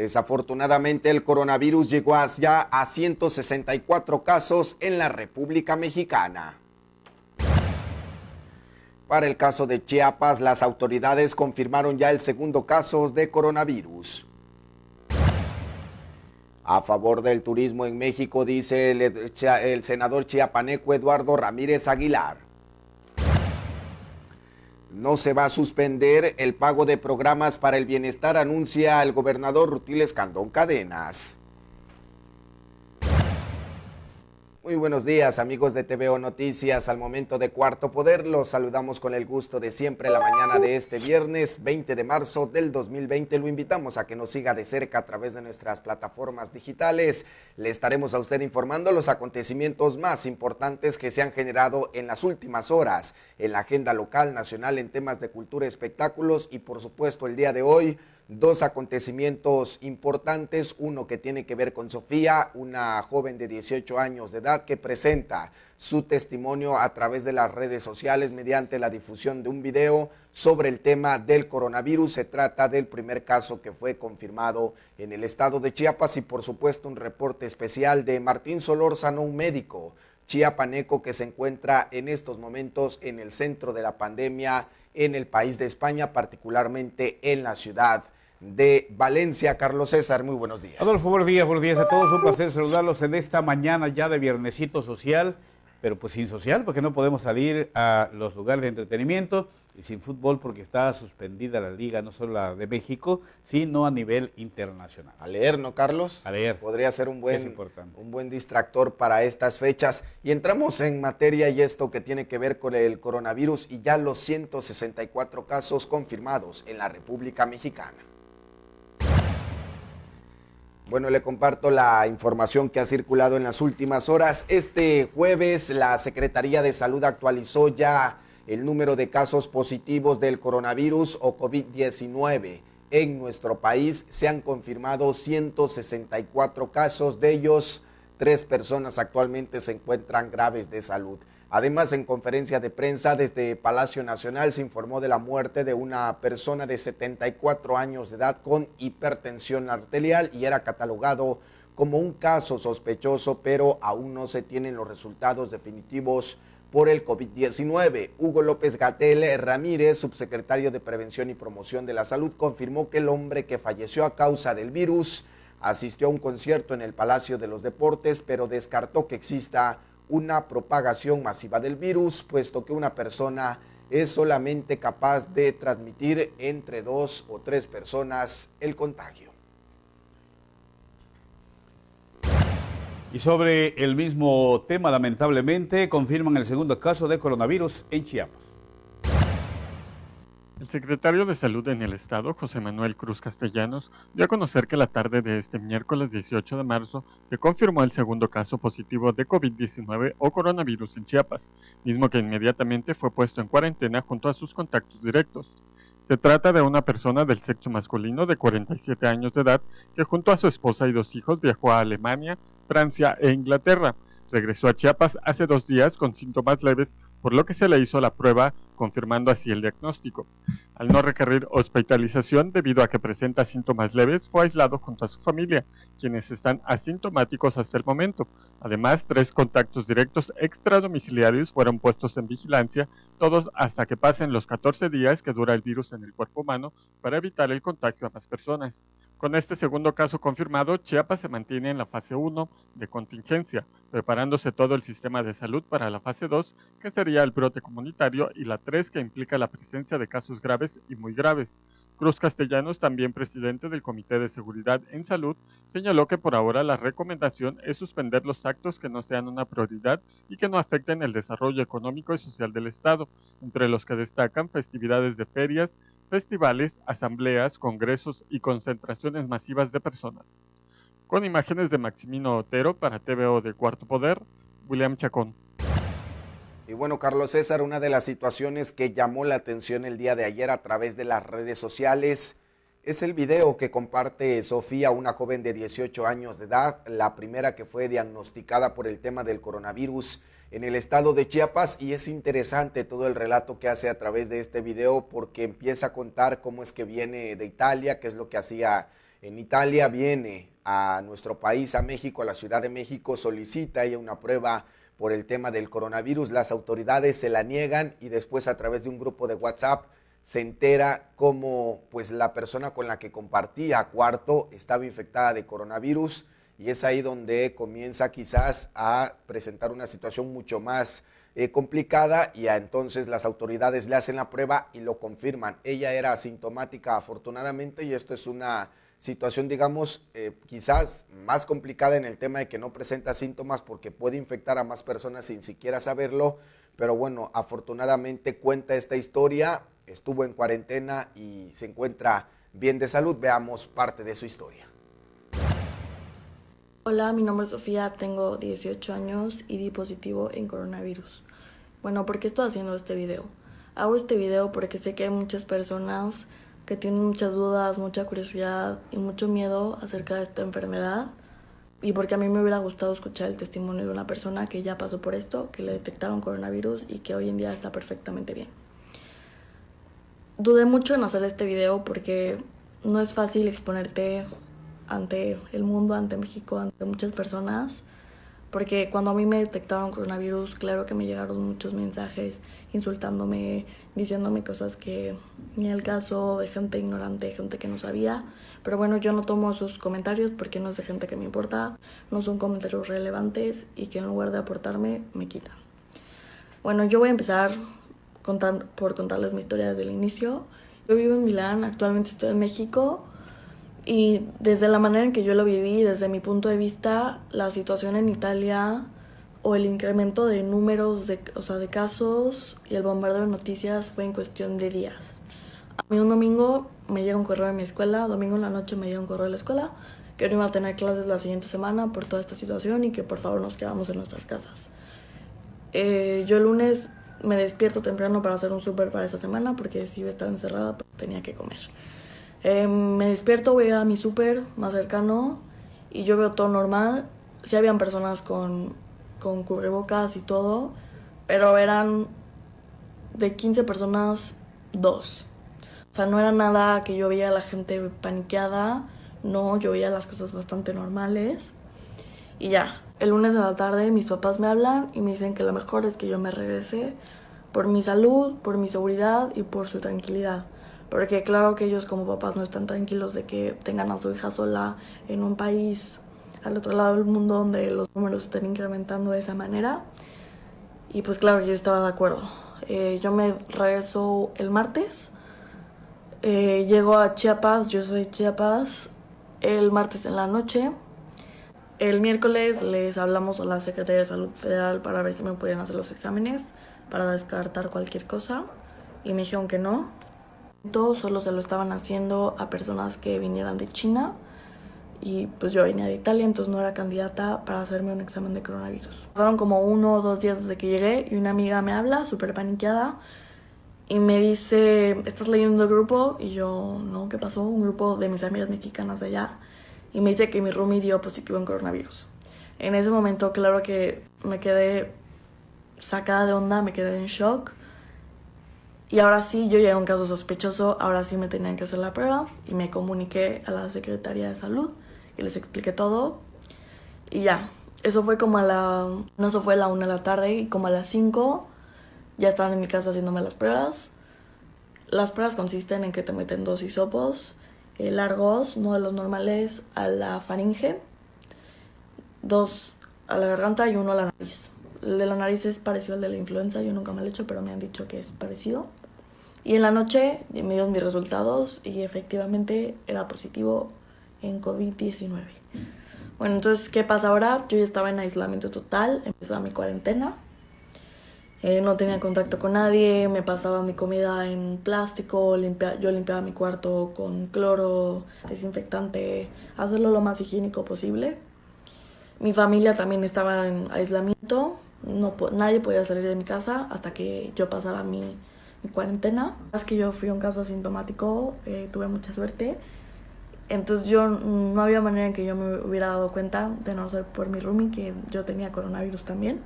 Desafortunadamente, el coronavirus llegó ya a 164 casos en la República Mexicana. Para el caso de Chiapas, las autoridades confirmaron ya el segundo caso de coronavirus. A favor del turismo en México, dice el senador chiapaneco Eduardo Ramírez Aguilar. No se va a suspender el pago de programas para el bienestar, anuncia el gobernador Rutil Escandón Cadenas. Muy buenos días, amigos de TVO Noticias. Al momento de Cuarto Poder, los saludamos con el gusto de siempre la mañana de este viernes 20 de marzo del 2020. Lo invitamos a que nos siga de cerca a través de nuestras plataformas digitales. Le estaremos a usted informando los acontecimientos más importantes que se han generado en las últimas horas en la agenda local, nacional, en temas de cultura, espectáculos y por supuesto el día de hoy, dos acontecimientos importantes, uno que tiene que ver con Sofía, una joven de 18 años de edad que presenta su testimonio a través de las redes sociales mediante la difusión de un video sobre el tema del coronavirus. Se trata del primer caso que fue confirmado en el estado de Chiapas y por supuesto un reporte especial de Martín Solórzano, un médico chiapaneco que se encuentra en estos momentos en el centro de la pandemia en el país de España, particularmente en la ciudad de Valencia. Carlos César, muy buenos días. Adolfo, buenos días a todos. Un placer saludarlos en esta mañana ya de viernesito social, pero pues sin social porque no podemos salir a los lugares de entretenimiento y sin fútbol porque está suspendida la liga, no solo la de México, sino a nivel internacional. A leer, ¿no, Carlos? A leer. Podría ser un buen distractor para estas fechas. Y entramos en materia y esto que tiene que ver con el coronavirus y ya los 164 casos confirmados en la República Mexicana. Bueno, le comparto la información que ha circulado en las últimas horas. Este jueves la Secretaría de Salud actualizó ya el número de casos positivos del coronavirus o COVID-19. En nuestro país se han confirmado 164 casos, de ellos 3 personas actualmente se encuentran graves de salud. Además, en conferencia de prensa desde Palacio Nacional se informó de la muerte de una persona de 74 años de edad con hipertensión arterial y era catalogado como un caso sospechoso, pero aún no se tienen los resultados definitivos por el COVID-19. Hugo López-Gatell Ramírez, subsecretario de Prevención y Promoción de la Salud, confirmó que el hombre que falleció a causa del virus asistió a un concierto en el Palacio de los Deportes, pero descartó que exista una propagación masiva del virus, puesto que una persona es solamente capaz de transmitir entre 2 o 3 personas el contagio. Y sobre el mismo tema, lamentablemente, confirman el segundo caso de coronavirus en Chiapas. El secretario de Salud en el estado, José Manuel Cruz Castellanos, dio a conocer que la tarde de este miércoles 18 de marzo se confirmó el segundo caso positivo de COVID-19 o coronavirus en Chiapas, mismo que inmediatamente fue puesto en cuarentena junto a sus contactos directos. Se trata de una persona del sexo masculino de 47 años de edad que junto a su esposa y 2 hijos viajó a Alemania, Francia e Inglaterra. Regresó a Chiapas hace 2 días con síntomas leves, por lo que se le hizo la prueba, confirmando así el diagnóstico. Al no requerir hospitalización debido a que presenta síntomas leves, fue aislado junto a su familia, quienes están asintomáticos hasta el momento. Además, 3 contactos directos extradomiciliarios fueron puestos en vigilancia, todos hasta que pasen los 14 días que dura el virus en el cuerpo humano para evitar el contagio a más personas. Con este segundo caso confirmado, Chiapas se mantiene en la fase 1 de contingencia, preparándose todo el sistema de salud para la fase 2, que sería el brote comunitario, y la 3, que implica la presencia de casos graves y muy graves. Cruz Castellanos, también presidente del Comité de Seguridad en Salud, señaló que por ahora la recomendación es suspender los actos que no sean una prioridad y que no afecten el desarrollo económico y social del Estado, entre los que destacan festividades de ferias, festivales, asambleas, congresos y concentraciones masivas de personas. Con imágenes de Maximino Otero para TVO de Cuarto Poder, William Chacón. Y bueno, Carlos César, una de las situaciones que llamó la atención el día de ayer a través de las redes sociales es el video que comparte Sofía, una joven de 18 años de edad, la primera que fue diagnosticada por el tema del coronavirus en el estado de Chiapas, y es interesante todo el relato que hace a través de este video porque empieza a contar cómo es que viene de Italia, qué es lo que hacía en Italia, viene a nuestro país, a México, a la Ciudad de México, solicita ella una prueba por el tema del coronavirus, las autoridades se la niegan y después a través de un grupo de WhatsApp se entera cómo pues la persona con la que compartía cuarto estaba infectada de coronavirus y es ahí donde comienza quizás a presentar una situación mucho más complicada y entonces las autoridades le hacen la prueba y lo confirman. Ella era asintomática afortunadamente y esto es una situación, digamos, quizás más complicada en el tema de que no presenta síntomas porque puede infectar a más personas sin siquiera saberlo, pero bueno, afortunadamente cuenta esta historia, estuvo en cuarentena y se encuentra bien de salud. Veamos parte de su historia. Hola, mi nombre es Sofía, tengo 18 años y di positivo en coronavirus. Bueno, ¿por qué estoy haciendo este video? Hago este video porque sé que hay muchas personas que tienen muchas dudas, mucha curiosidad y mucho miedo acerca de esta enfermedad y porque a mí me hubiera gustado escuchar el testimonio de una persona que ya pasó por esto, que le detectaron coronavirus y que hoy en día está perfectamente bien. Dudé mucho en hacer este video porque no es fácil exponerte ante el mundo, ante México, ante muchas personas, porque cuando a mí me detectaron coronavirus, claro que me llegaron muchos mensajes insultándome, diciéndome cosas que ni al caso, de gente ignorante, gente que no sabía, pero bueno, yo no tomo sus comentarios porque no es de gente que me importa, no son comentarios relevantes y que en lugar de aportarme, me quitan. Bueno, yo voy a empezar por contarles mi historia desde el inicio. Yo vivo en Milán, actualmente estoy en México. Y desde la manera en que yo lo viví, desde mi punto de vista, la situación en Italia o el incremento de números de casos y el bombardeo de noticias fue en cuestión de días. A mí un domingo me llega un correo de mi escuela, domingo en la noche me llega un correo de la escuela que no iba a tener clases la siguiente semana por toda esta situación y que por favor nos quedamos en nuestras casas. Yo el lunes me despierto temprano para hacer un súper para esa semana porque si iba a estar encerrada pues tenía que comer. Me despierto, voy a mi súper más cercano y yo veo todo normal. Sí habían personas con cubrebocas y todo, pero eran de 15 personas, 2. O sea, no era nada que yo veía a la gente paniqueada, no, yo veía las cosas bastante normales. Y ya, el lunes de la tarde mis papás me hablan y me dicen que lo mejor es que yo me regrese por mi salud, por mi seguridad y por su tranquilidad. Porque claro que ellos como papás no están tranquilos de que tengan a su hija sola en un país al otro lado del mundo donde los números están incrementando de esa manera. Y pues claro que yo estaba de acuerdo. Yo me regreso el martes. Llego a Chiapas, yo soy de Chiapas, el martes en la noche. El miércoles les hablamos a la Secretaría de Salud Federal para ver si me podían hacer los exámenes, para descartar cualquier cosa. Y me dijeron que no. Solo se lo estaban haciendo a personas que vinieran de China y pues yo venía de Italia, entonces no era candidata para hacerme un examen de coronavirus. Pasaron como 1 o 2 días desde que llegué y una amiga me habla súper paniqueada y me dice, ¿estás leyendo el grupo? Y yo, no, ¿qué pasó? Un grupo de mis amigas mexicanas de allá y me dice que mi roomie dio positivo en coronavirus. En ese momento claro que me quedé sacada de onda, me quedé en shock. Y ahora sí, yo ya era un caso sospechoso, ahora sí me tenían que hacer la prueba y me comuniqué a la Secretaría de Salud y les expliqué todo. Y ya, eso fue como eso fue a la 1 de la tarde y como a las 5 ya estaban en mi casa haciéndome las pruebas. Las pruebas consisten en que te meten 2 hisopos largos, no de los normales, a la faringe, 2 a la garganta y 1 a la nariz. El de la nariz es parecido al de la influenza, yo nunca me lo he hecho, pero me han dicho que es parecido. Y en la noche me dieron mis resultados y efectivamente era positivo en COVID-19. Bueno, entonces, ¿qué pasa ahora? Yo ya estaba en aislamiento total, empezaba mi cuarentena. No tenía contacto con nadie, me pasaba mi comida en plástico, yo limpiaba mi cuarto con cloro, desinfectante, hacerlo lo más higiénico posible. Mi familia también estaba en aislamiento, nadie podía salir de mi casa hasta que yo pasara mi cuarentena. Es que yo fui un caso asintomático, tuve mucha suerte. Entonces no había manera en que yo me hubiera dado cuenta, de no ser por mi roomie, que yo tenía coronavirus también.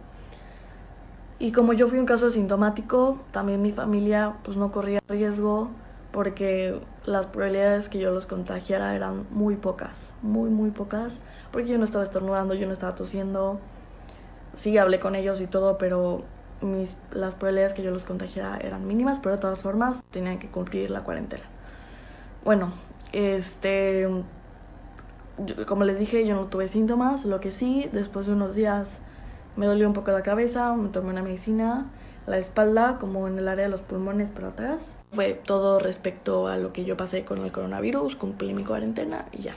Y como yo fui un caso asintomático, también mi familia pues no corría riesgo porque las probabilidades que yo los contagiara eran muy pocas, muy pocas, porque yo no estaba estornudando, yo no estaba tosiendo, sí hablé con ellos y todo, pero las probabilidades que yo los contagiara eran mínimas, pero de todas formas tenían que cumplir la cuarentena. Bueno, como les dije, yo no tuve síntomas, lo que sí, después de unos días me dolió un poco la cabeza, me tomé una medicina, la espalda, como en el área de los pulmones para atrás. Fue todo respecto a lo que yo pasé con el coronavirus, cumplí mi cuarentena y ya.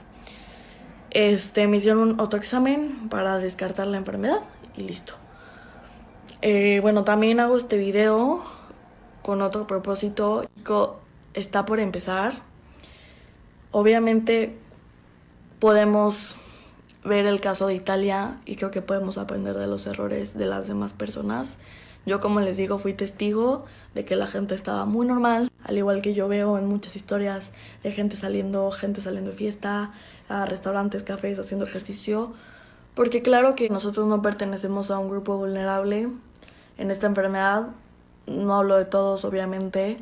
Me hicieron otro examen para descartar la enfermedad y listo. Bueno, también hago este video con otro propósito. Está por empezar. Obviamente podemos ver el caso de Italia y creo que podemos aprender de los errores de las demás personas. Yo, como les digo, fui testigo de que la gente estaba muy normal, al igual que yo veo en muchas historias de gente saliendo de fiesta, a restaurantes, cafés, haciendo ejercicio. Porque claro que nosotros no pertenecemos a un grupo vulnerable en esta enfermedad. No hablo de todos, obviamente,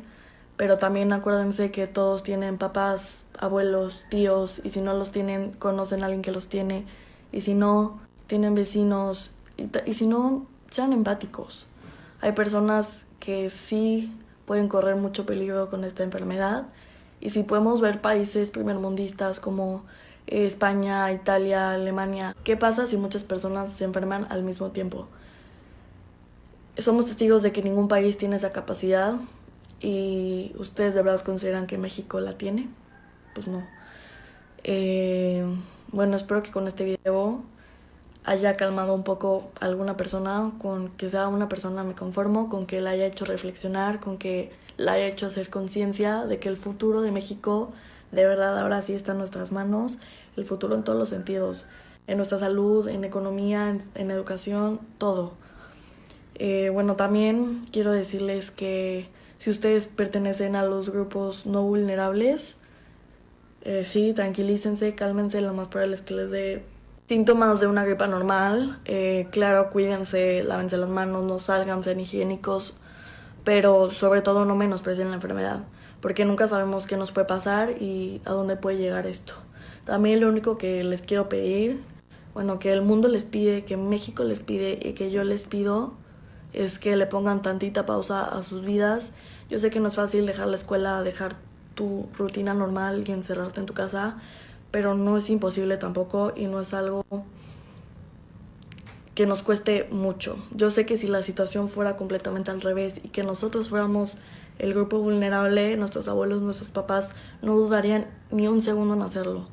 pero también acuérdense que todos tienen papás, abuelos, tíos, y si no los tienen, conocen a alguien que los tiene, y si no, tienen vecinos, y si no, sean empáticos. Hay personas que sí pueden correr mucho peligro con esta enfermedad, y si podemos ver países primermundistas como España, Italia, Alemania, ¿qué pasa si muchas personas se enferman al mismo tiempo? Somos testigos de que ningún país tiene esa capacidad. ¿Y ustedes de verdad consideran que México la tiene? Pues no. Bueno, espero que con este video haya calmado un poco a alguna persona. Con que sea una persona me conformo, con que la haya hecho reflexionar, con que la haya hecho hacer conciencia de que el futuro de México de verdad ahora sí está en nuestras manos. El futuro en todos los sentidos, en nuestra salud, en economía, en educación, todo. Bueno, también quiero decirles que si ustedes pertenecen a los grupos no vulnerables, sí, tranquilícense, cálmense, lo más probable es que les dé síntomas de una gripa normal. Claro, cuídense, lávense las manos, no salgan, sean higiénicos, pero sobre todo no menosprecien la enfermedad, porque nunca sabemos qué nos puede pasar y a dónde puede llegar esto. También lo único que les quiero pedir, bueno, que el mundo les pide, que México les pide y que yo les pido, es que le pongan tantita pausa a sus vidas. Yo sé que no es fácil dejar la escuela, dejar tu rutina normal y encerrarte en tu casa, pero no es imposible tampoco y no es algo que nos cueste mucho. Yo sé que si la situación fuera completamente al revés y que nosotros fuéramos el grupo vulnerable, nuestros abuelos, nuestros papás no dudarían ni un segundo en hacerlo.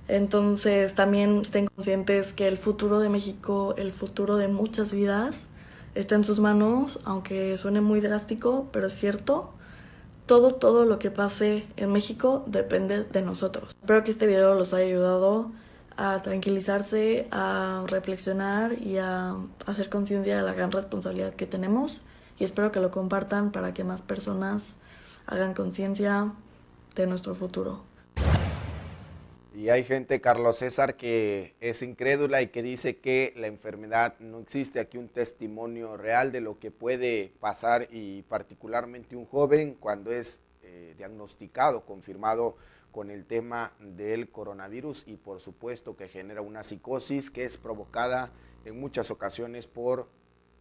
Entonces también estén conscientes que el futuro de México, el futuro de muchas vidas, está en sus manos, aunque suene muy drástico, pero es cierto. Todo lo que pase en México depende de nosotros. Espero que este video los haya ayudado a tranquilizarse, a reflexionar y a hacer conciencia de la gran responsabilidad que tenemos. Y espero que lo compartan para que más personas hagan conciencia de nuestro futuro. Y hay gente, Carlos César, que es incrédula y que dice que la enfermedad no existe. Aquí un testimonio real de lo que puede pasar y particularmente un joven cuando es diagnosticado, confirmado con el tema del coronavirus y por supuesto que genera una psicosis que es provocada en muchas ocasiones por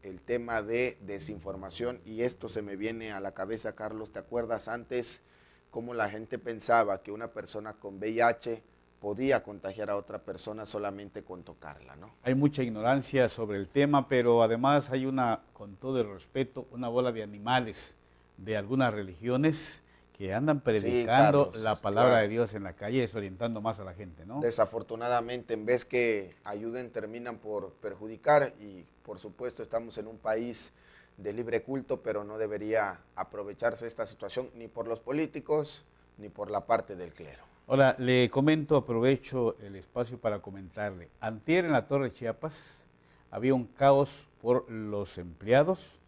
el tema de desinformación. Y esto se me viene a la cabeza, Carlos, ¿te acuerdas antes cómo la gente pensaba que una persona con VIH podía contagiar a otra persona solamente con tocarla, ¿no? Hay mucha ignorancia sobre el tema, pero además hay con todo el respeto, una bola de animales de algunas religiones que andan predicando Carlos, la palabra claro de Dios en la calle, desorientando más a la gente, ¿no? Desafortunadamente, en vez que ayuden, terminan por perjudicar y por supuesto estamos en un país de libre culto, pero no debería aprovecharse esta situación ni por los políticos ni por la parte del clero. Ahora, le comento, aprovecho el espacio para comentarle. Antier en la Torre Chiapas había un caos por los empleados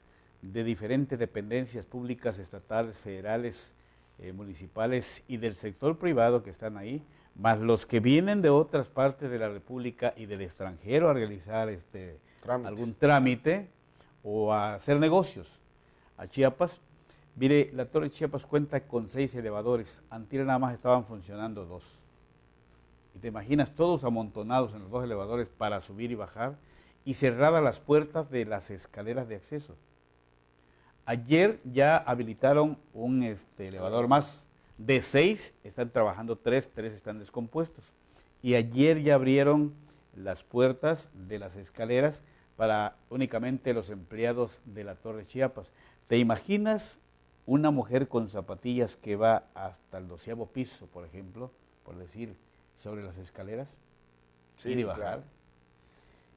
de diferentes dependencias públicas, estatales, federales, municipales y del sector privado que están ahí, más los que vienen de otras partes de la República y del extranjero a realizar algún trámite o a hacer negocios a Chiapas. Mire, la Torre Chiapas cuenta con 6 elevadores. Antier nada más estaban funcionando 2. Y te imaginas todos amontonados en los 2 elevadores para subir y bajar y cerradas las puertas de las escaleras de acceso. Ayer ya habilitaron un elevador más de 6, están trabajando 3 están descompuestos. Y ayer ya abrieron las puertas de las escaleras para únicamente los empleados de la Torre Chiapas. ¿Te imaginas una mujer con zapatillas que va hasta el 12º piso, por ejemplo, por decir, sobre las escaleras? Sí, ir y bajar. claro.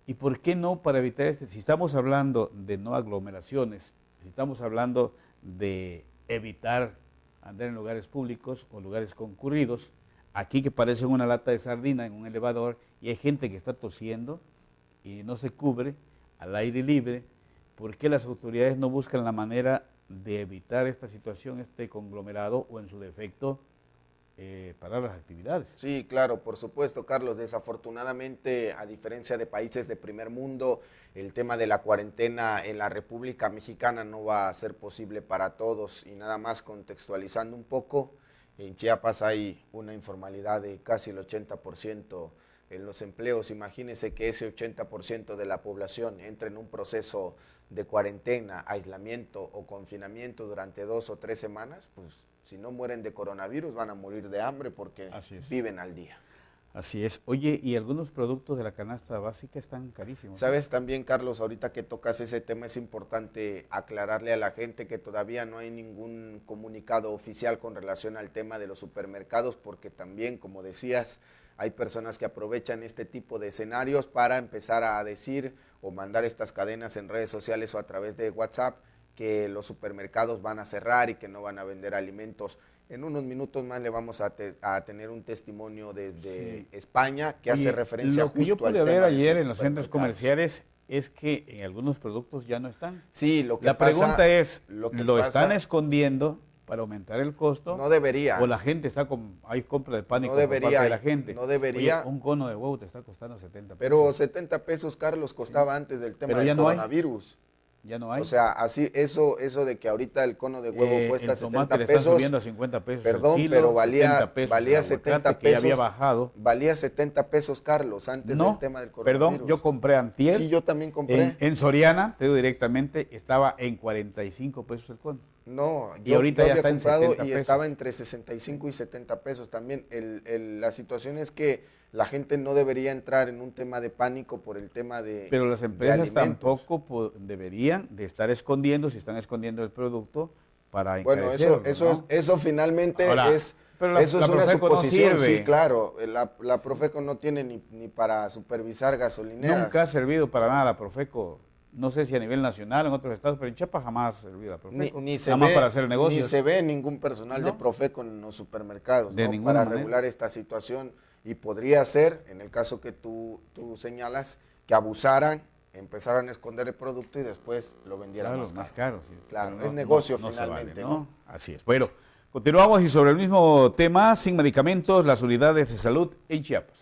¿Y por qué no para evitar si estamos hablando de no aglomeraciones, si estamos hablando de evitar andar en lugares públicos o lugares concurridos, aquí que parecen una lata de sardina en un elevador y hay gente que está tosiendo y no se cubre al aire libre, ¿por qué las autoridades no buscan la manera de evitar esta situación, este conglomerado o en su defecto parar las actividades? Sí, claro, por supuesto, Carlos. Desafortunadamente, a diferencia de países de primer mundo, el tema de la cuarentena en la República Mexicana no va a ser posible para todos. Y nada más contextualizando un poco, en Chiapas hay una informalidad de casi el 80% en los empleos. Imagínense que ese 80% de la población entre en un proceso de cuarentena, aislamiento o confinamiento durante 2 o 3 semanas, pues si no mueren de coronavirus van a morir de hambre porque viven al día. Así es. Oye, y algunos productos de la canasta básica están carísimos. Sabes también, Carlos, ahorita que tocas ese tema es importante aclararle a la gente que todavía no hay ningún comunicado oficial con relación al tema de los supermercados, porque también, como decías, hay personas que aprovechan este tipo de escenarios para empezar a decir o mandar estas cadenas en redes sociales o a través de WhatsApp que los supermercados van a cerrar y que no van a vender alimentos. En unos minutos más le vamos a tener un testimonio desde España que hace referencia justo al tema. Lo que yo pude ver ayer en los centros comerciales es que en algunos productos ya no están. Sí, lo que la pasa, pregunta es, ¿lo pasa, están escondiendo para aumentar el costo? No debería. O la gente está hay compra de pánico no debería, por parte de la gente. No debería. Oye, un cono de huevo te está costando 70 pesos. Pero 70 pesos, Carlos, costaba antes del tema del coronavirus. Ya no hay. O sea, así eso de que ahorita el cono de huevo cuesta 70 le pesos. Están subiendo a 50 pesos. Perdón, kilo, pero valía 70 pesos. Que ya había bajado. Valía 70 pesos, Carlos, antes del tema del coronavirus. Perdón, yo compré antier. Sí, yo también compré. En Soriana, te digo directamente, estaba en 45 pesos el cono. No, y ahorita ya está en 70 pesos. Y estaba entre 65 y 70 pesos también. La situación es que la gente no debería entrar en un tema de pánico por el tema de Pero las empresas tampoco deberían de estar escondiendo, si están escondiendo el producto para encarecerlo. Bueno, eso finalmente ahora, eso es una suposición, no sí, claro. La Profeco no tiene ni para supervisar gasolineras. Nunca ha servido para nada la Profeco. No sé si a nivel nacional, en otros estados, pero en Chiapas jamás ha servido la Profeco. Nada más para hacer negocios. Ni se ve ningún personal de Profeco en los supermercados para regular esta situación. Y podría ser, en el caso que tú señalas, que abusaran, empezaran a esconder el producto y después lo vendieran más caro. Sí. Claro, es negocio finalmente. Vale, ¿no? Así es. Bueno, continuamos y sobre el mismo tema, sin medicamentos, las unidades de salud en Chiapas.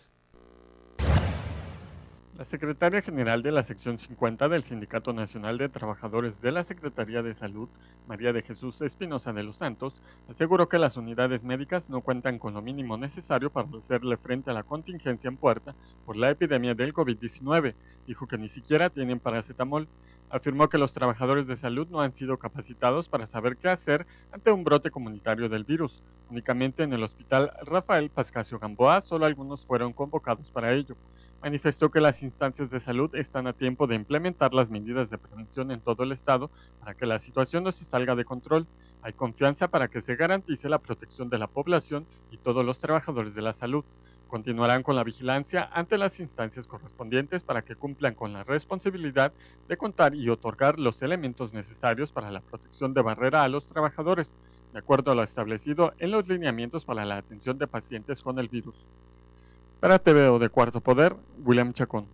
La secretaria general de la sección 50 del Sindicato Nacional de Trabajadores de la Secretaría de Salud, María de Jesús Espinosa de los Santos, aseguró que las unidades médicas no cuentan con lo mínimo necesario para hacerle frente a la contingencia en Puerta por la epidemia del COVID-19. Dijo que ni siquiera tienen paracetamol. Afirmó que los trabajadores de salud no han sido capacitados para saber qué hacer ante un brote comunitario del virus. Únicamente en el Hospital Rafael Pascasio Gamboa solo algunos fueron convocados para ello. Manifestó que las instancias de salud están a tiempo de implementar las medidas de prevención en todo el estado para que la situación no se salga de control. Hay confianza para que se garantice la protección de la población y todos los trabajadores de la salud. Continuarán con la vigilancia ante las instancias correspondientes para que cumplan con la responsabilidad de contar y otorgar los elementos necesarios para la protección de barrera a los trabajadores, de acuerdo a lo establecido en los lineamientos para la atención de pacientes con el virus. Para TVO de Cuarto Poder, William Chacón.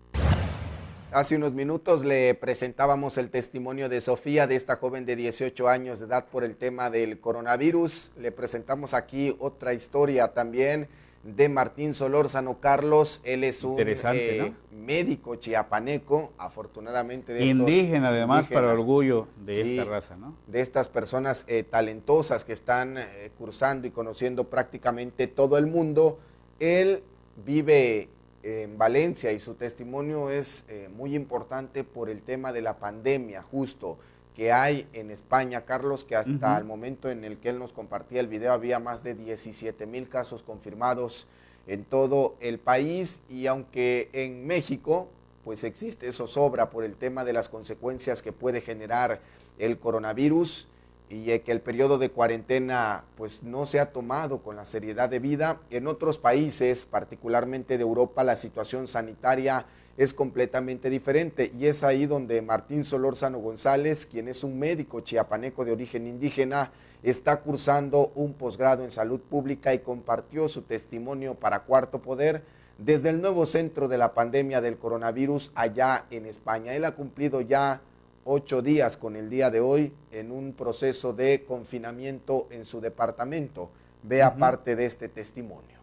Hace unos minutos le presentábamos el testimonio de Sofía, de esta joven de 18 años de edad por el tema del coronavirus. Le presentamos aquí otra historia también de Martín Solórzano. Carlos, él es un Interesante, ¿no? médico chiapaneco, afortunadamente de Indígena, además, indígena, para orgullo de sí, esta raza, ¿no? de estas personas talentosas que están cursando y conociendo prácticamente todo el mundo. Él vive en Valencia y su testimonio es muy importante por el tema de la pandemia justo que hay en España, Carlos, que hasta el momento en el que él nos compartía el video había más de 17,000 casos confirmados en todo el país, y aunque en México pues existe zozobra por el tema de las consecuencias que puede generar el coronavirus y que el periodo de cuarentena pues no se ha tomado con la seriedad debida, en otros países, particularmente de Europa, la situación sanitaria es completamente diferente, y es ahí donde Martín Solórzano González, quien es un médico chiapaneco de origen indígena, está cursando un posgrado en salud pública y compartió su testimonio para Cuarto Poder desde el nuevo centro de la pandemia del coronavirus allá en España. Él ha cumplido ya 8 días con el día de hoy en un proceso de confinamiento en su departamento. Vea parte de este testimonio.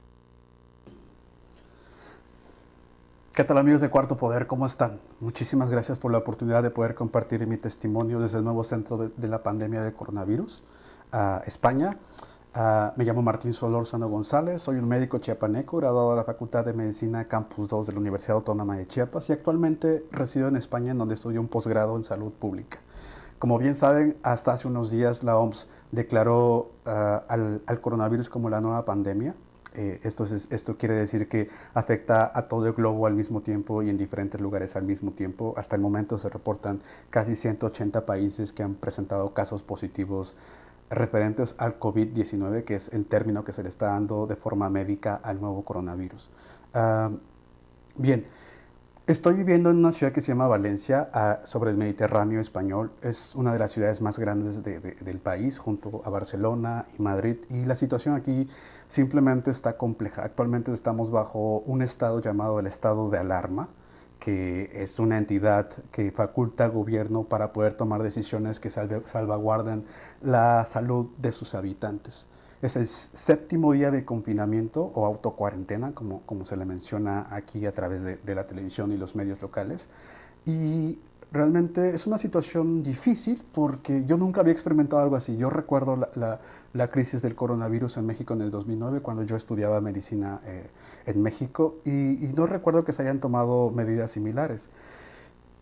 ¿Qué tal, amigos de Cuarto Poder? ¿Cómo están? Muchísimas gracias por la oportunidad de poder compartir mi testimonio desde el nuevo centro de la pandemia del coronavirus, España. Me llamo Martín Solórzano González, soy un médico chiapaneco, graduado de la Facultad de Medicina Campus 2 de la Universidad Autónoma de Chiapas, y actualmente resido en España, en donde estudio un posgrado en salud pública. Como bien saben, hasta hace unos días la OMS declaró al coronavirus como la nueva pandemia. Esto quiere decir que afecta a todo el globo al mismo tiempo y en diferentes lugares al mismo tiempo. Hasta el momento se reportan casi 180 países que han presentado casos positivos referentes al COVID-19, que es el término que se le está dando de forma médica al nuevo coronavirus. Bien, estoy viviendo en una ciudad que se llama Valencia, sobre el Mediterráneo español. Es una de las ciudades más grandes del país, junto a Barcelona y Madrid, y la situación aquí simplemente está compleja. Actualmente estamos bajo un estado llamado el estado de alarma, que es una entidad que faculta al gobierno para poder tomar decisiones que salvaguarden la salud de sus habitantes. Es el 7º día de confinamiento o autocuarentena, como se le menciona aquí a través de la televisión y los medios locales. Y realmente es una situación difícil porque yo nunca había experimentado algo así. Yo recuerdo la crisis del coronavirus en México en el 2009, cuando yo estudiaba medicina en México, y no recuerdo que se hayan tomado medidas similares.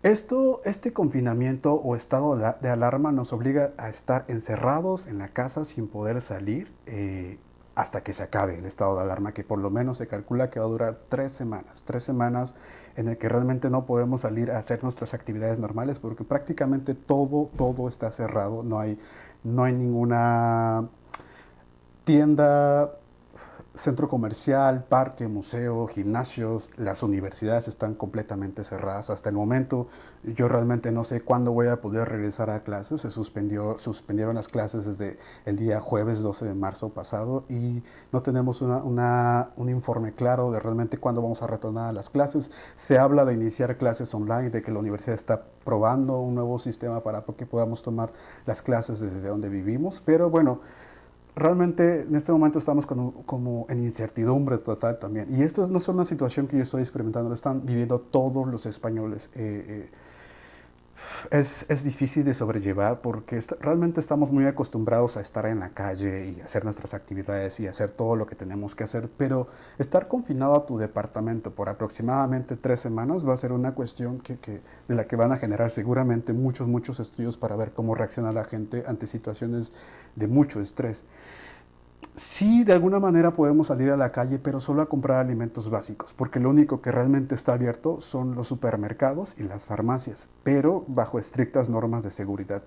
Este confinamiento o estado de alarma nos obliga a estar encerrados en la casa sin poder salir hasta que se acabe el estado de alarma, que por lo menos se calcula que va a durar 3 semanas. 3 semanas en el que realmente no podemos salir a hacer nuestras actividades normales porque prácticamente todo está cerrado. No hay ninguna tienda, centro comercial, parque, museo, gimnasios. Las universidades están completamente cerradas. Hasta el momento yo realmente no sé cuándo voy a poder regresar a clases. Se suspendieron las clases desde el día jueves 12 de marzo pasado y no tenemos un informe claro de realmente cuándo vamos a retornar a las clases. Se habla de iniciar clases online, de que la universidad está probando un nuevo sistema para que podamos tomar las clases desde donde vivimos, pero bueno, realmente en este momento estamos como en incertidumbre total también. Y esto no es una situación que yo estoy experimentando, lo están viviendo todos los españoles. Es difícil de sobrellevar porque realmente estamos muy acostumbrados a estar en la calle y hacer nuestras actividades y hacer todo lo que tenemos que hacer, pero estar confinado a tu departamento por aproximadamente 3 semanas va a ser una cuestión de la que van a generar seguramente muchos estudios para ver cómo reacciona la gente ante situaciones de mucho estrés. Sí, de alguna manera podemos salir a la calle, pero solo a comprar alimentos básicos, porque lo único que realmente está abierto son los supermercados y las farmacias, pero bajo estrictas normas de seguridad.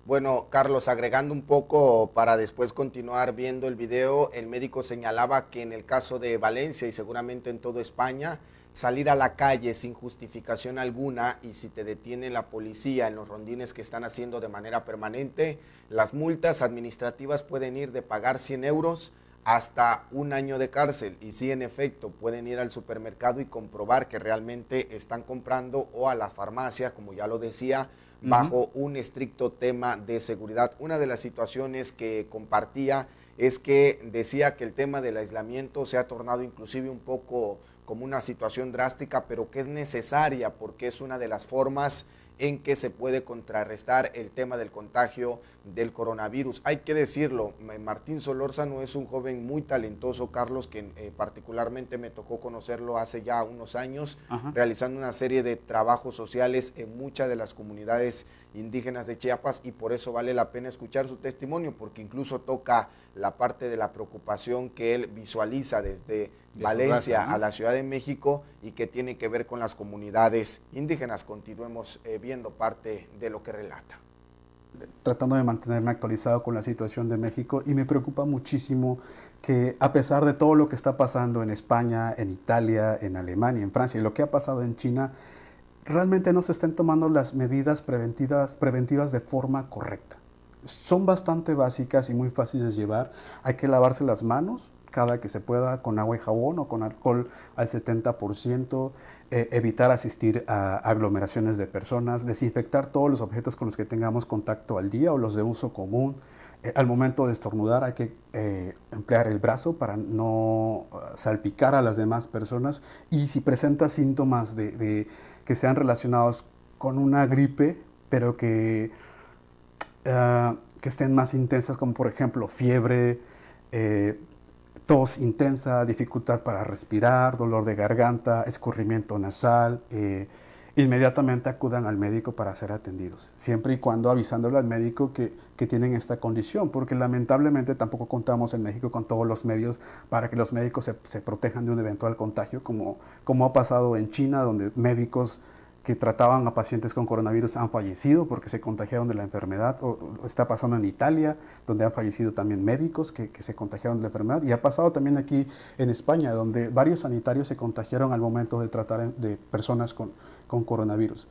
Bueno, Carlos, agregando un poco para después continuar viendo el video, el médico señalaba que en el caso de Valencia y seguramente en toda España, salir a la calle sin justificación alguna y si te detiene la policía en los rondines que están haciendo de manera permanente, las multas administrativas pueden ir de pagar 100 euros hasta 1 año de cárcel. Y sí, en efecto, pueden ir al supermercado y comprobar que realmente están comprando o a la farmacia, como ya lo decía, bajo un estricto tema de seguridad. Una de las situaciones que compartía es que decía que el tema del aislamiento se ha tornado inclusive un poco como una situación drástica, pero que es necesaria porque es una de las formas en que se puede contrarrestar el tema del contagio del coronavirus. Hay que decirlo, Martín Solórzano es un joven muy talentoso, Carlos, que particularmente me tocó conocerlo hace ya unos años, realizando una serie de trabajos sociales en muchas de las comunidades indígenas de Chiapas, y por eso vale la pena escuchar su testimonio, porque incluso toca la parte de la preocupación que él visualiza desde Valencia a la Ciudad de México y que tiene que ver con las comunidades indígenas. Continuemos viendo parte de lo que relata. Tratando de mantenerme actualizado con la situación de México, y me preocupa muchísimo que a pesar de todo lo que está pasando en España, en Italia, en Alemania, en Francia y lo que ha pasado en China, realmente no se estén tomando las medidas preventivas de forma correcta. Son bastante básicas y muy fáciles de llevar. Hay que lavarse las manos cada que se pueda con agua y jabón o con alcohol al 70%, evitar asistir a aglomeraciones de personas, desinfectar todos los objetos con los que tengamos contacto al día o los de uso común. Al momento de estornudar hay que emplear el brazo para no salpicar a las demás personas, y si presenta síntomas que sean relacionados con una gripe, pero que estén más intensas, como por ejemplo fiebre, tos intensa, dificultad para respirar, dolor de garganta, escurrimiento nasal, inmediatamente acudan al médico para ser atendidos, siempre y cuando avisándole al médico que tienen esta condición, porque lamentablemente tampoco contamos en México con todos los medios para que los médicos se protejan de un eventual contagio, como ha pasado en China, donde médicos que trataban a pacientes con coronavirus han fallecido porque se contagiaron de la enfermedad, o está pasando en Italia, donde han fallecido también médicos que se contagiaron de la enfermedad, y ha pasado también aquí en España, donde varios sanitarios se contagiaron al momento de tratar de personas con coronavirus.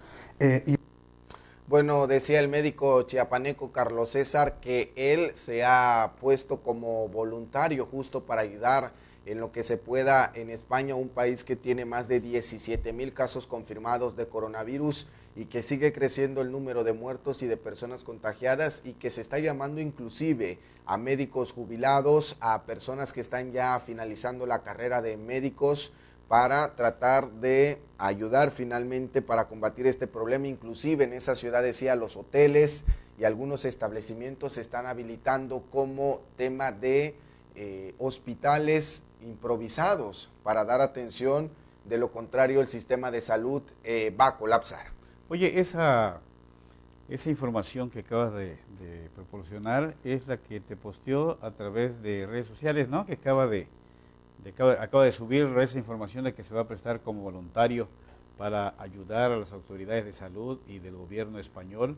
Bueno, decía el médico chiapaneco Carlos César que él se ha puesto como voluntario justo para ayudar en lo que se pueda en España, un país que tiene más de 17,000 casos confirmados de coronavirus y que sigue creciendo el número de muertos y de personas contagiadas, y que se está llamando inclusive a médicos jubilados, a personas que están ya finalizando la carrera de médicos, para tratar de ayudar finalmente para combatir este problema. Inclusive en esa ciudad, decía, los hoteles y algunos establecimientos se están habilitando como tema de hospitales improvisados para dar atención, de lo contrario el sistema de salud va a colapsar. Oye, esa información que acabas de proporcionar es la que te posteó a través de redes sociales, ¿no? Que acaba de subir esa información de que se va a prestar como voluntario para ayudar a las autoridades de salud y del gobierno español